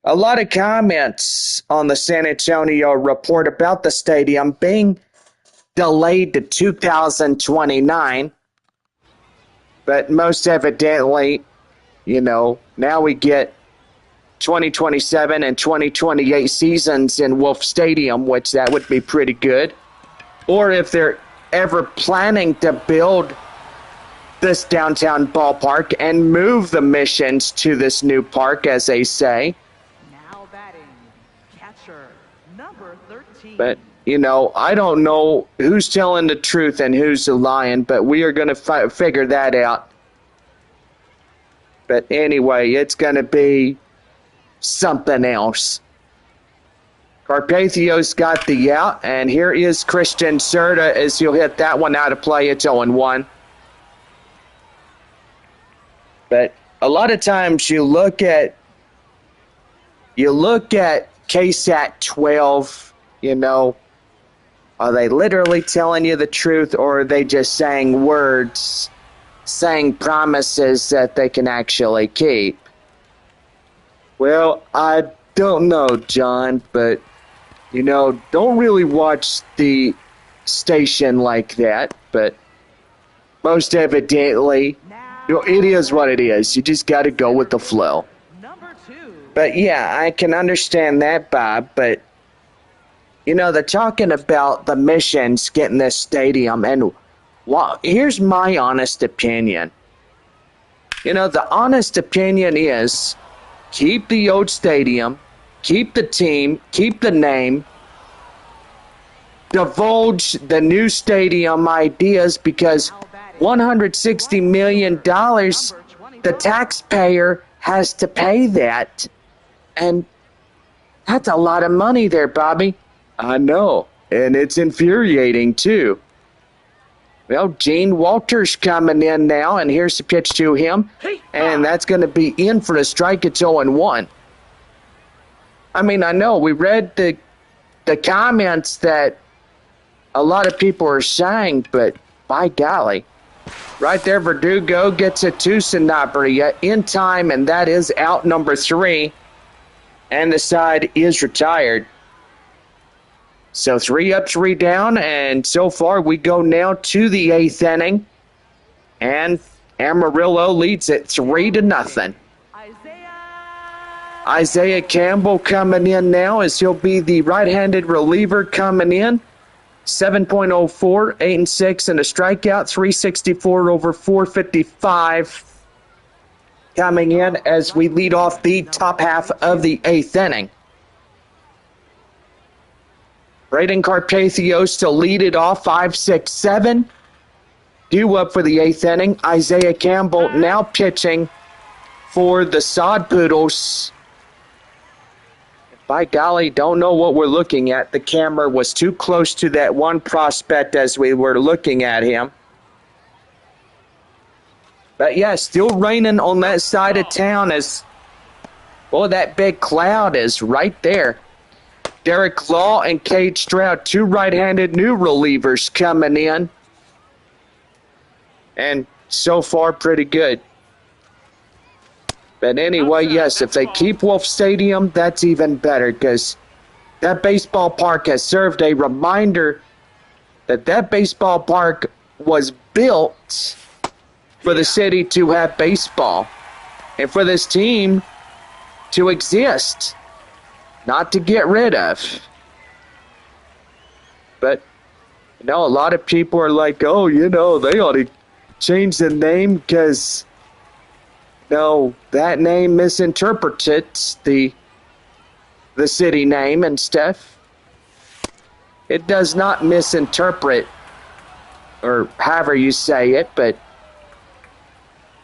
A lot of comments on the San Antonio report about the stadium being delayed to 2029, but most evidently, now we get 2027 and 2028 seasons in Wolf Stadium, which that would be pretty good. Or if they're ever planning to build this downtown ballpark and move the missions to this new park, as they say. Now batting, catcher, number 13. But, I don't know who's telling the truth and who's lying, but we are going to figure that out. But anyway, it's going to be something else. Carpathio's got the out, and here is Christian Serta as he'll hit that one out of play. It's 0-1. But a lot of times you look at KSAT 12, are they literally telling you the truth, or are they just saying words, saying promises that they can actually keep? Well, I don't know, John, but, don't really watch the station like that, but most evidently, it is what it is. You just got to go with the flow. Number 2. But yeah, I can understand that, Bob, but, they're talking about the missions getting this stadium, and here's my honest opinion. The honest opinion is, keep the old stadium, keep the team, keep the name, divulge the new stadium ideas, because $160 million, the taxpayer has to pay that. And that's a lot of money there, Bobby. I know, and it's infuriating, too. Well, Gene Walters coming in now, and here's the pitch to him. And that's going to be in for a strike. It's 0-1. I mean, I know we read the comments that a lot of people are saying, but by golly. Right there, Verdugo gets it to Sanabria in time, and that is out number 3. And the side is retired. So 3 up, 3 down, and so far we go now to the 8th inning. And Amarillo leads it 3-0. Isaiah Campbell coming in now as he'll be the right-handed reliever coming in. 7.04, 8-6, and a strikeout, 364 over 455 coming in as we lead off the top half of the 8th inning. Braden Carpathios to lead it off, 5-6-7. Due up for the 8th inning. Isaiah Campbell now pitching for the Sod Poodles. By golly, don't know what we're looking at. The camera was too close to that one prospect as we were looking at him. But yeah, still raining on that side of town as, well, that big cloud is right there. Derek Law and Cade Stroud, two right-handed new relievers coming in. And so far, pretty good. But anyway, yes, if they keep Wolf Stadium, that's even better because that baseball park has served a reminder that baseball park was built for the city to have baseball and for this team to exist, not to get rid of. But, a lot of people are like, oh, they ought to change the name because, that name misinterprets the city name and stuff. It does not misinterpret, or however you say it, but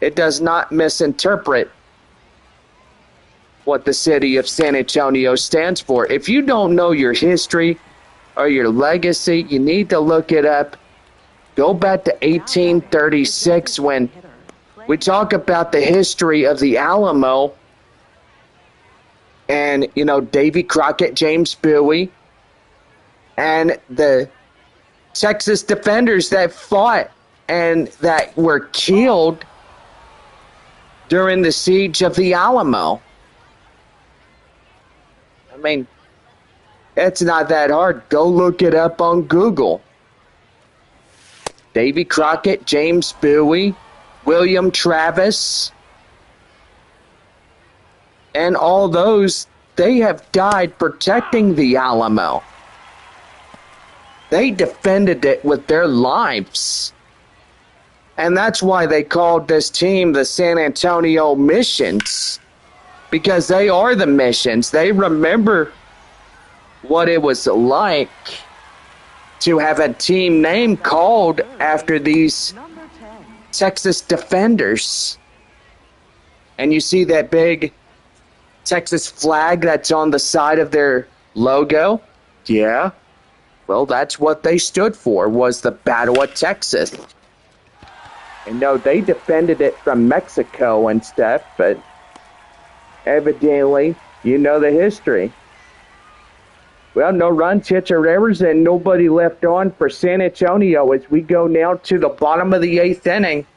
it does not misinterpret what the city of San Antonio stands for. If you don't know your history or your legacy, you need to look it up. Go back to 1836 when we talk about the history of the Alamo and, Davy Crockett, James Bowie, and the Texas defenders that fought and that were killed during the siege of the Alamo. I mean, it's not that hard. Go look it up on Google. Davy Crockett, James Bowie, William Travis, and all those, they have died protecting the Alamo. They defended it with their lives. And that's why they called this team the San Antonio Missions, because they are the missions. They remember what it was like to have a team name called after these Texas defenders. And you see that big Texas flag that's on the side of their logo? Yeah. Well, that's what they stood for, was the Battle of Texas. And no, they defended it from Mexico and stuff, but evidently, you know the history. Well, no runs, hits, or errors, and nobody left on for San Antonio as we go now to the bottom of the 8th inning.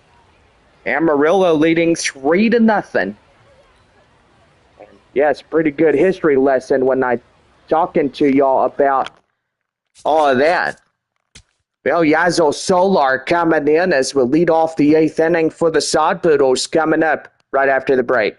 Amarillo leading 3-0. And yeah, it's a pretty good history lesson when I talking to y'all about all of that. Well, Yazo Solar coming in as we lead off the 8th inning for the Sod Poodles coming up right after the break.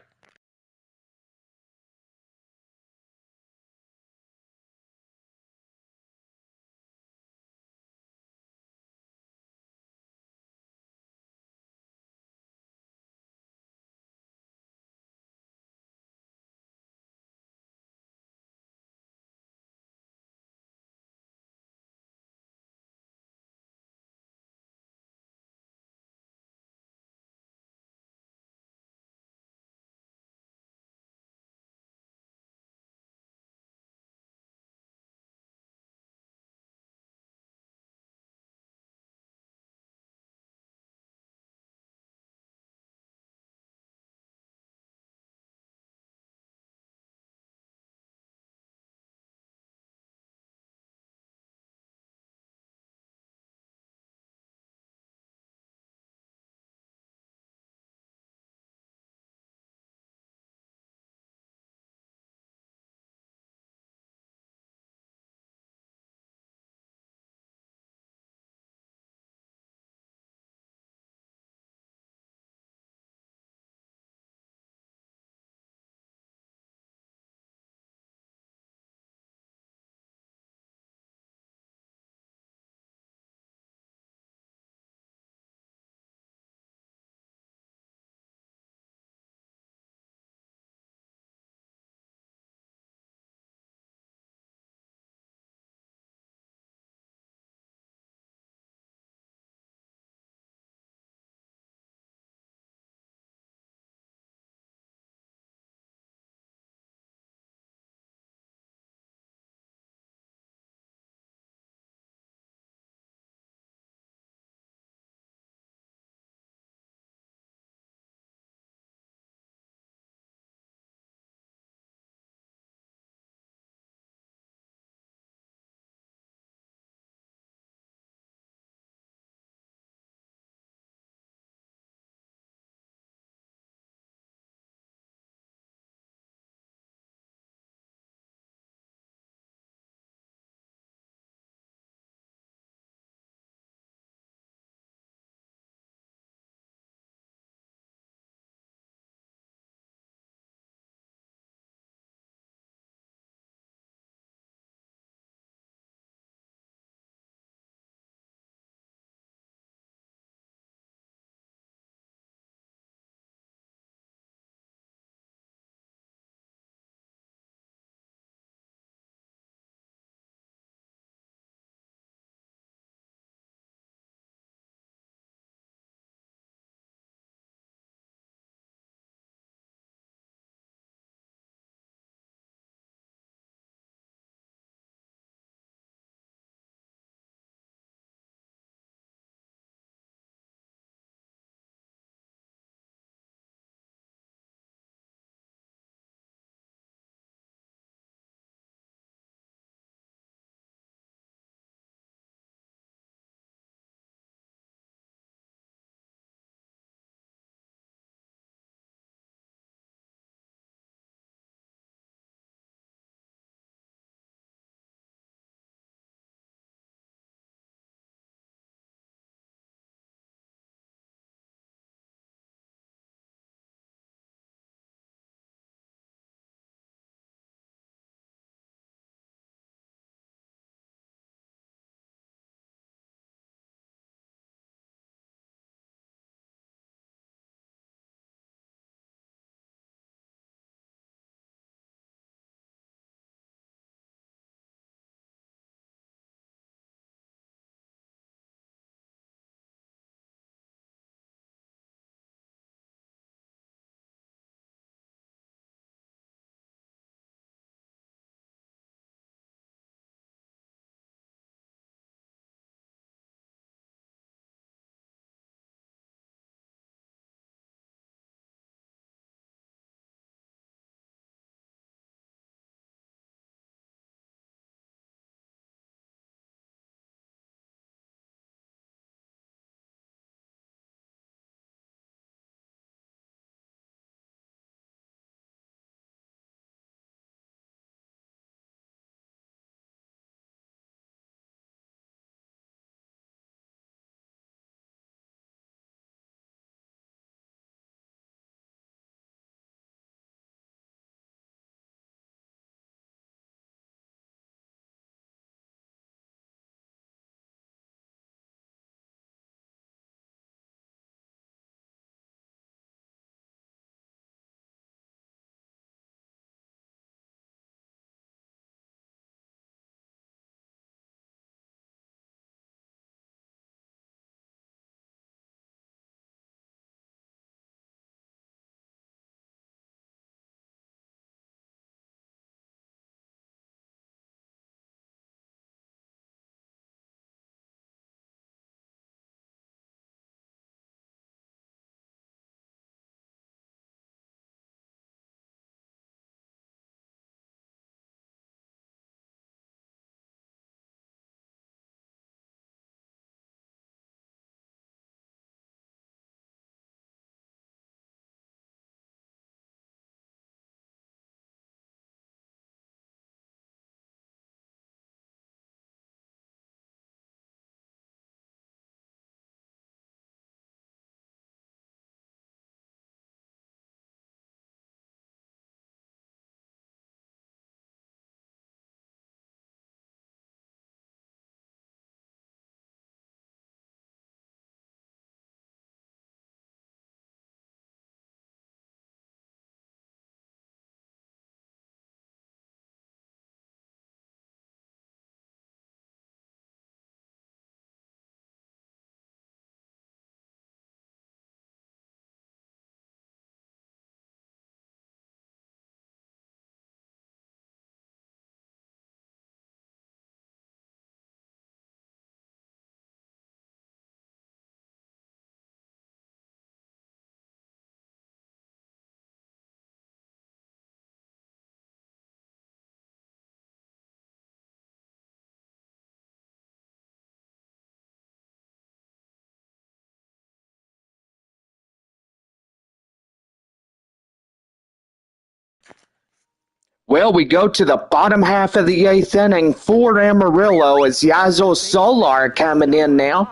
Well, we go to the bottom half of the 8th inning for Amarillo as Yazo Solar coming in now.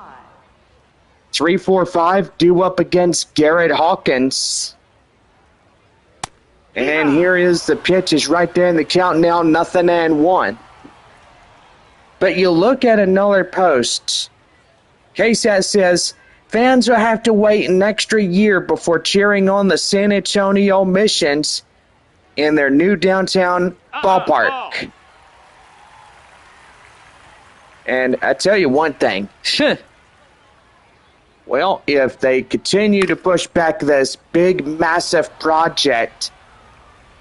3-4-5 due up against Garrett Hawkins. And here is the pitch is right there in the count now, 0-1. But you look at another post. KSAT says fans will have to wait an extra year before cheering on the San Antonio Missions in their new downtown ballpark. And I tell you one thing. Well, if they continue to push back this big, massive project,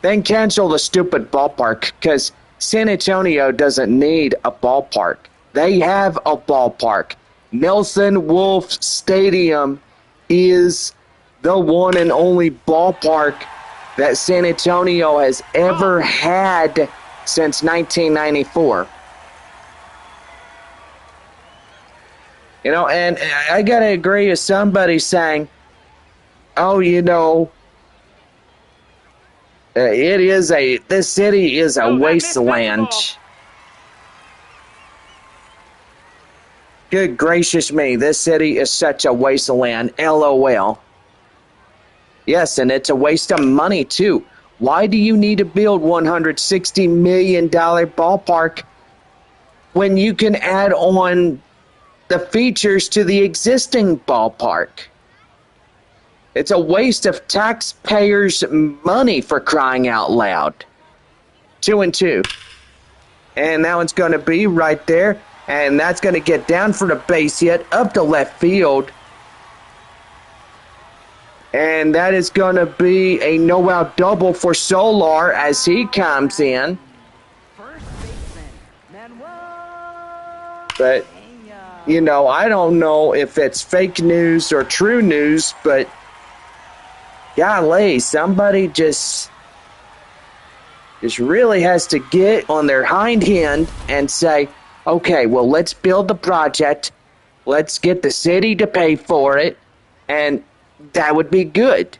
then cancel the stupid ballpark, because San Antonio doesn't need a ballpark. They have a ballpark. Nelson Wolff Stadium is the one and only ballpark that San Antonio has ever had since 1994. You know, and I got to agree with somebody saying, oh, you know, this city is a wasteland. Good gracious me, this city is such a wasteland. LOL. Yes, and it's a waste of money, too. Why do you need to build $160 million ballpark when you can add on the features to the existing ballpark? It's a waste of taxpayers' money, for crying out loud. 2-2. And that one's going to be right there. And that's going to get down for the base hit, up to left field. And that is going to be a no-out double for Solar as he comes in. First baseman, Manuel. But, you know, I don't know if it's fake news or true news, but golly, somebody just really has to get on their hind end and say, okay, well, let's build the project. Let's get the city to pay for it, and that would be good.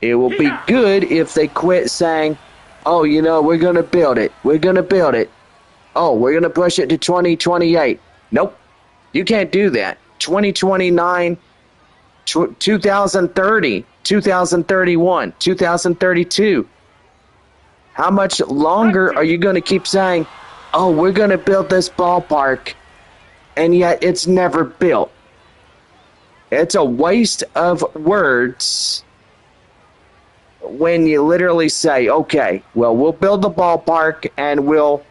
It will be good if they quit saying, oh, you know, we're going to build it. We're going to build it. Oh, we're going to push it to 2028. Nope. You can't do that. 2029, 2030, 2031, 2032. How much longer are you going to keep saying, oh, we're going to build this ballpark, and yet it's never built? It's a waste of words when you literally say, okay, well, we'll build the ballpark and we'll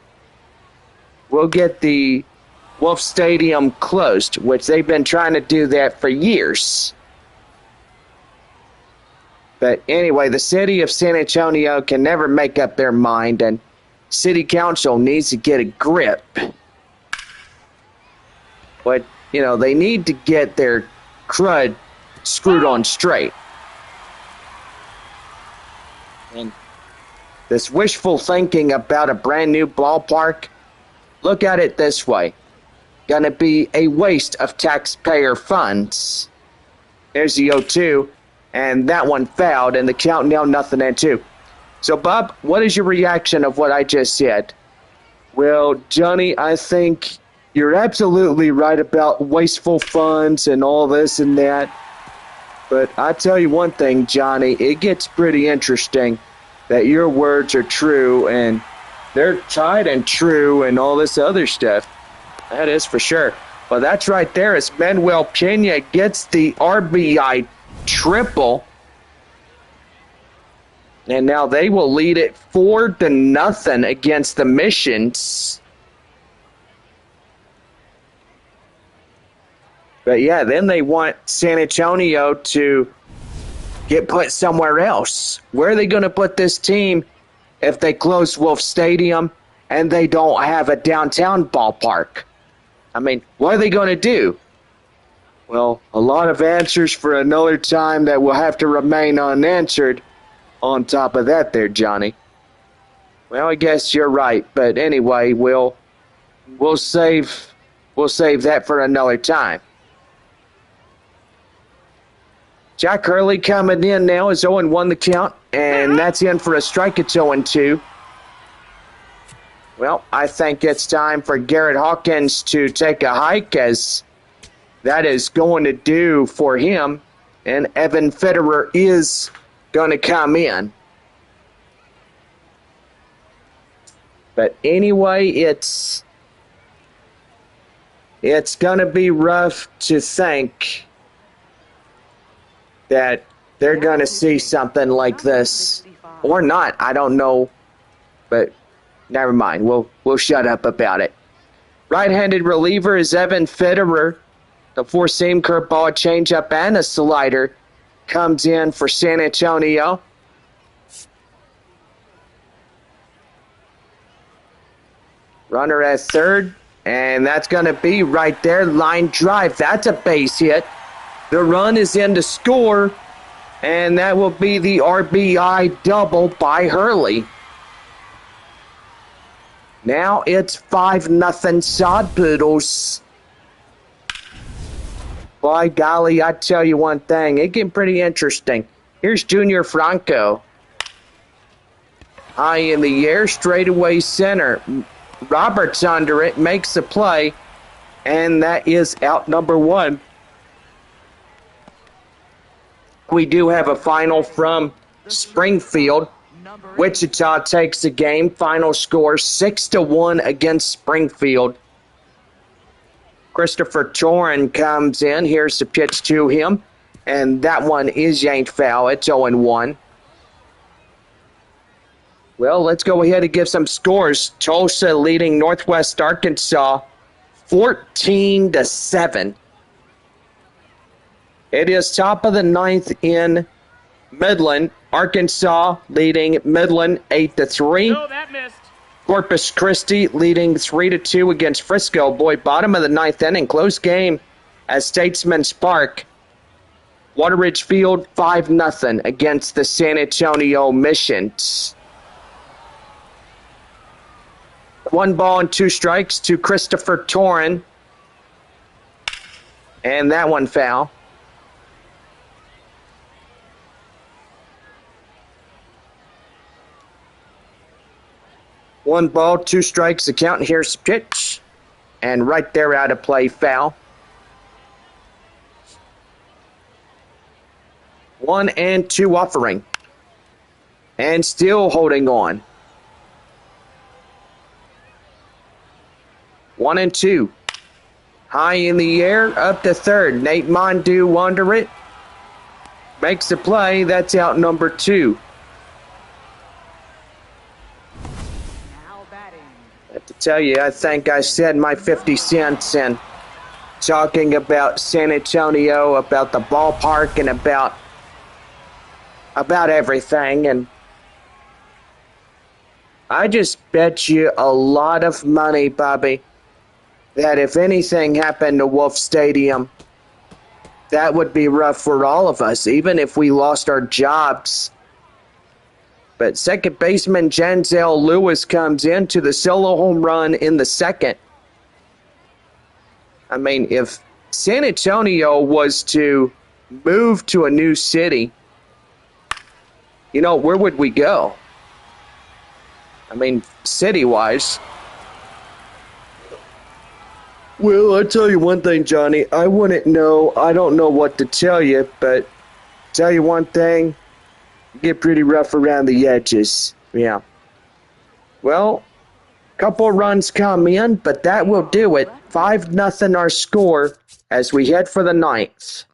get the Wolff Stadium closed, which they've been trying to do that for years. But anyway, the city of San Antonio can never make up their mind, and city council needs to get a grip. But, you know, they need to get their crud screwed on straight. And this wishful thinking about a brand new ballpark, look at it this way. Gonna be a waste of taxpayer funds. There's the 0-2, and that one fouled, and the count now 0-2. So, Bob, what is your reaction of what I just said? Well, Johnny, I think you're absolutely right about wasteful funds and all this and that. But I tell you one thing, Johnny, it gets pretty interesting that your words are true and they're tried and true and all this other stuff. That is for sure. Well, that's right there as Manuel Pena gets the RBI triple. And now they will lead it 4-0 against the Missions. But yeah, then they want San Antonio to get put somewhere else. Where are they going to put this team if they close Wolff Stadium and they don't have a downtown ballpark? I mean, what are they going to do? Well, a lot of answers for another time that will have to remain unanswered on top of that there, Johnny. Well, I guess you're right, but anyway, we'll save that for another time. Jack Hurley coming in now is 0-1 the count. And that's in for a strike. It's 0-2. Well, I think it's time for Garrett Hawkins to take a hike, as that is going to do for him. And Evan Federer is going to come in. But anyway, it's going to be rough to think that they're going to see something like this. Or not, I don't know. But never mind, we'll shut up about it. Right-handed reliever is Evan Federer. The four-seam curveball, changeup, and a slider comes in for San Antonio. Runner at third, and that's going to be right there. Line drive, that's a base hit. The run is in to score, and that will be the RBI double by Hurley. Now it's 5-0 Sod Poodles. By golly, I tell you one thing, it getting pretty interesting. Here's Junior Franco. High in the air, straightaway center. Roberts under it, makes the play, and that is out number 1. We do have a final from Springfield. Wichita takes the game. Final score 6-1 against Springfield. Christopher Torin comes in. Here's the pitch to him, and that one is yanked foul. It's 0-1. Well, let's go ahead and give some scores. Tulsa leading Northwest Arkansas 14-7. It is top of the 9th in Midland. Arkansas leading Midland 8-3. No, that missed. Corpus Christi leading 3-2 against Frisco. Boy, bottom of the 9th inning, close game at Statesman's Park. Wateridge Field 5-0 against the San Antonio Missions. 1 ball and 2 strikes to Christopher Torin. And that one foul. One ball, 2 strikes, the count. Here's the pitch. And right there, out of play, foul. 1-2 offering. And still holding on. 1-2. High in the air, up to third. Nate Mondu under it. Makes the play. That's out number 2. I have to tell you, I think I said my 50 cents and talking about San Antonio, about the ballpark, and about everything. And I just bet you a lot of money, Bobby, that if anything happened to Wolf Stadium, that would be rough for all of us, even if we lost our jobs. But second baseman Janzel Lewis comes into the solo home run in the second. I mean, if San Antonio was to move to a new city, where would we go? I mean, city-wise. Well, I'll tell you one thing, Johnny. I wouldn't know. I don't know what to tell you, but tell you one thing. Get pretty rough around the edges. Yeah. Well, couple runs come in, but that will do it. 5-0 our score as we head for the 9th.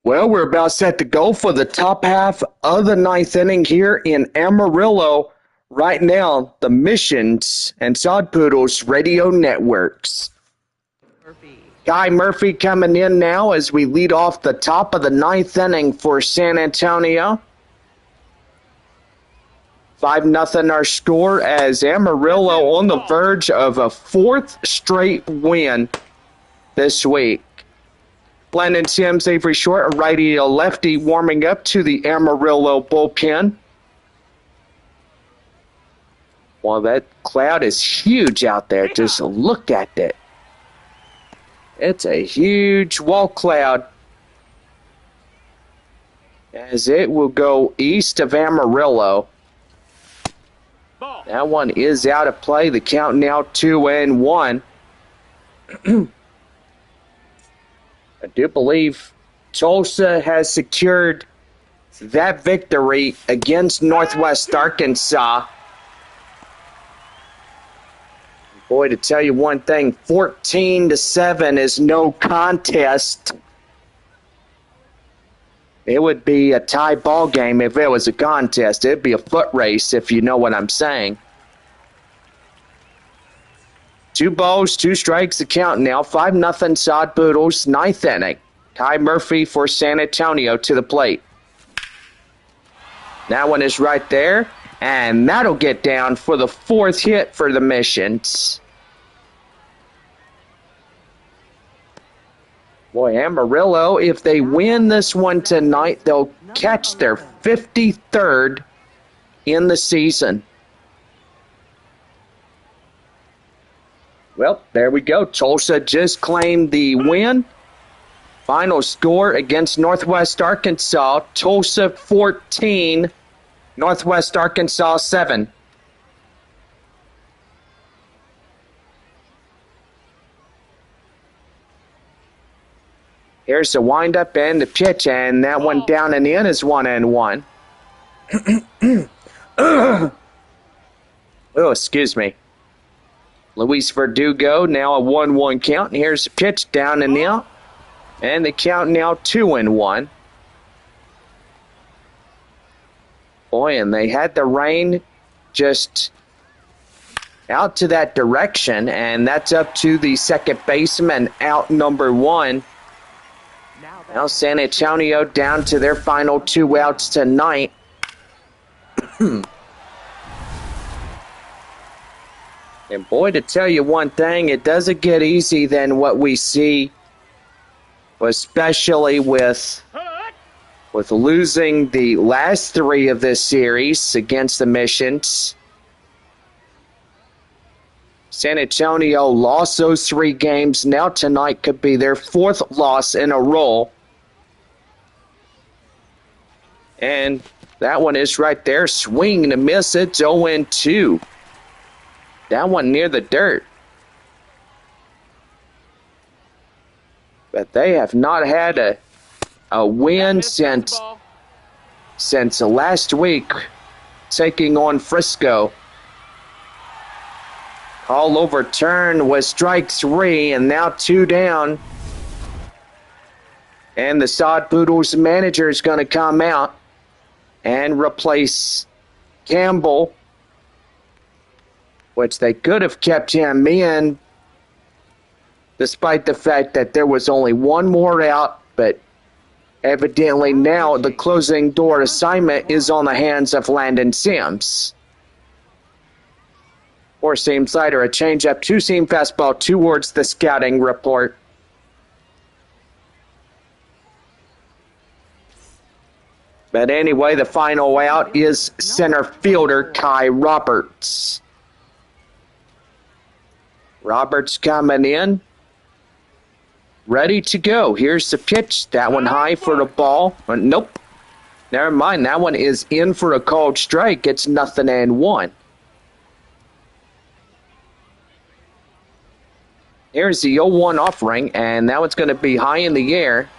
Well, we're about set to go for the top half of the ninth inning here in Amarillo. Right now, the Missions and Sod Poodles radio networks. Murphy. Guy Murphy coming in now as we lead off the top of the ninth inning for San Antonio. 5-0 our score as Amarillo on the verge of a fourth straight win this week. Landon Sims, Avery Short, a righty, a lefty, warming up to the Amarillo bullpen. Well, that cloud is huge out there. Just look at it. It's a huge wall cloud as it will go east of Amarillo. Ball. That one is out of play. The count now 2-1. I do believe Tulsa has secured that victory against Northwest Arkansas. Boy, to tell you one thing, 14-7 is no contest. It would be a tie ball game if it was a contest. It'd be a foot race, if you know what I'm saying. 2 balls, 2 strikes, the count now. 5-0 Sod Poodles, ninth inning. Ty Murphy for San Antonio to the plate. That one is right there, and that'll get down for the 4th hit for the Missions. Boy, Amarillo, if they win this one tonight, they'll catch their 53rd in the season. Well, there we go. Tulsa just claimed the win. Final score against Northwest Arkansas, Tulsa 14, Northwest Arkansas 7. Here's the windup and the pitch, and that one down and in is 1-1. Oh, excuse me. Luis Verdugo, now a 1-1 count. And here's the pitch down and out. And the count now 2-1. Boy, and they had the rain just out to that direction. And that's up to the second baseman, out number 1. Now San Antonio down to their final 2 outs tonight. And boy, to tell you one thing, it doesn't get easy than what we see, especially with losing the last 3 of this series against the Missions. San Antonio lost those 3 games. Now tonight could be their 4th loss in a row. And that one is right there. Swing and a miss. It's 0-2. That one near the dirt. But they have not had a win since last week, taking on Frisco. Call overturned with strike 3, and now 2 down. And the Sod Poodles manager is going to come out and replace Campbell, which they could have kept him in despite the fact that there was only 1 more out, but evidently now the closing door assignment is on the hands of Landon Sims. 4-seam slider, a changeup, 2-seam fastball towards the scouting report. But anyway, the final out is center fielder Kai Roberts. Roberts coming in, ready to go. Here's the pitch. That one high for the ball. Nope. Never mind. That one is in for a called strike. It's 0-1. Here's the 0-1 offering, and that one's going to be high in the air.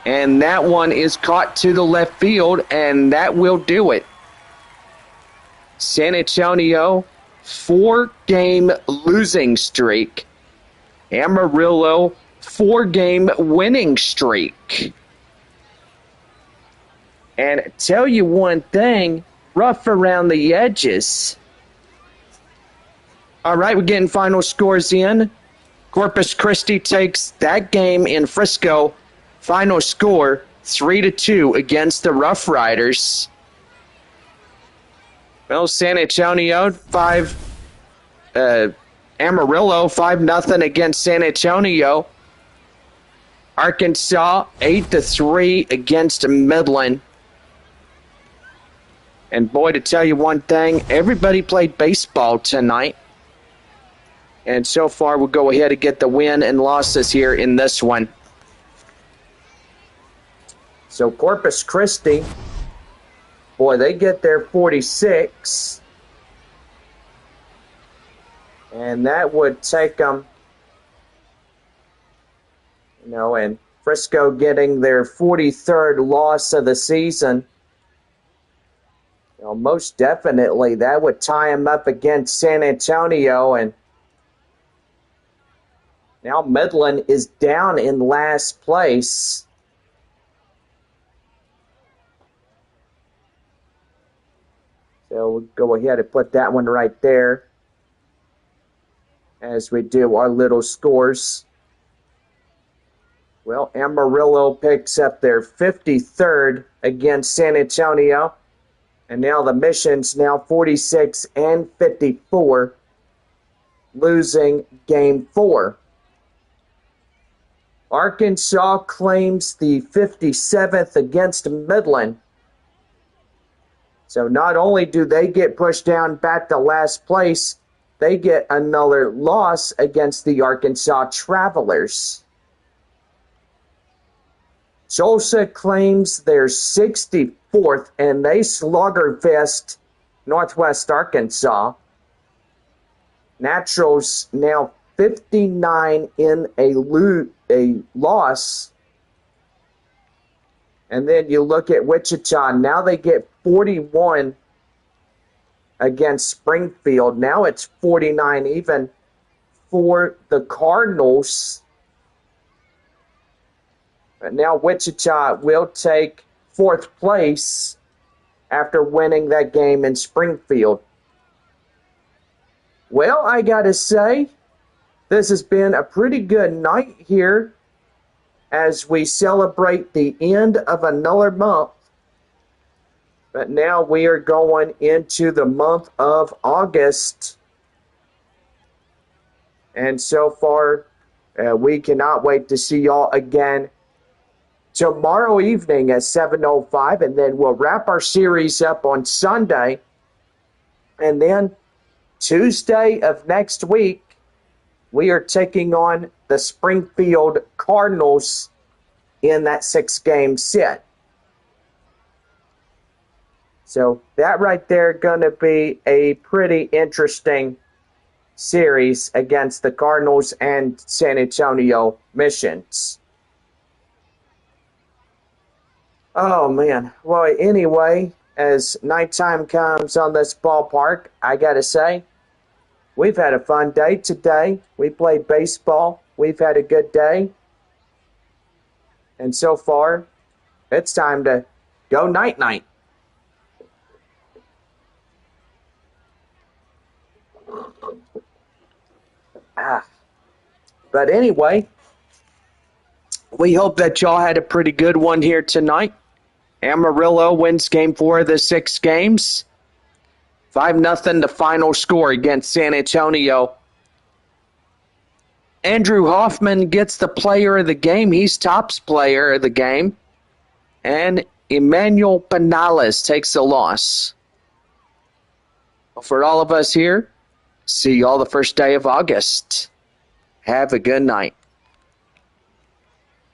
And that one is caught to the left field, and that will do it. San Antonio, 4-game losing streak. Amarillo 4-game winning streak. And tell you one thing, rough around the edges. All right, we're getting final scores in. Corpus Christi takes that game in Frisco. Final score 3-2 against the Rough Riders. Well, San Antonio Amarillo 5-0 against San Antonio. Arkansas 8-3 against Midland. And boy, to tell you one thing, everybody played baseball tonight. And so far, we'll go ahead and get the win and losses here in this one. So Corpus Christi, boy, they get their 46. And that would take them, and Frisco getting their 43rd loss of the season. Most definitely, that would tie them up against San Antonio. And now Midland is down in last place. So we'll go ahead and put that one right there as we do our little scores. Well, Amarillo picks up their 53rd against San Antonio. And now the Mission's now 46 and 54, losing game 4. Arkansas claims the 57th against Midland. So not only do they get pushed down back to last place, they get another loss against the Arkansas Travelers. Tulsa claims their 64th, and they sluggerfest Northwest Arkansas. Naturals now 59 in a loss. And then you look at Wichita. Now they get 41 against Springfield. Now it's 49 even for the Cardinals. But now Wichita will take 4th place after winning that game in Springfield. Well, I got to say, this has been a pretty good night here as we celebrate the end of another month. But now we are going into the month of August. And so far, we cannot wait to see y'all again tomorrow evening at 7:05. And then we'll wrap our series up on Sunday. And then Tuesday of next week, we are taking on the Springfield Cardinals in that 6-game set. So that right there going to be a pretty interesting series against the Cardinals and San Antonio Missions. Oh, man. Well, anyway, as nighttime comes on this ballpark, I got to say, we've had a fun day today. We played baseball. We've had a good day. And so far, it's time to go night-night. But anyway, we hope that y'all had a pretty good one here tonight. Amarillo wins game 4 of the 6 games. 5-0 the final score against San Antonio. Andrew Hoffman gets the player of the game. He's tops player of the game. And Emmanuel Penales takes the loss. For all of us here, see y'all the first day of August. Have a good night.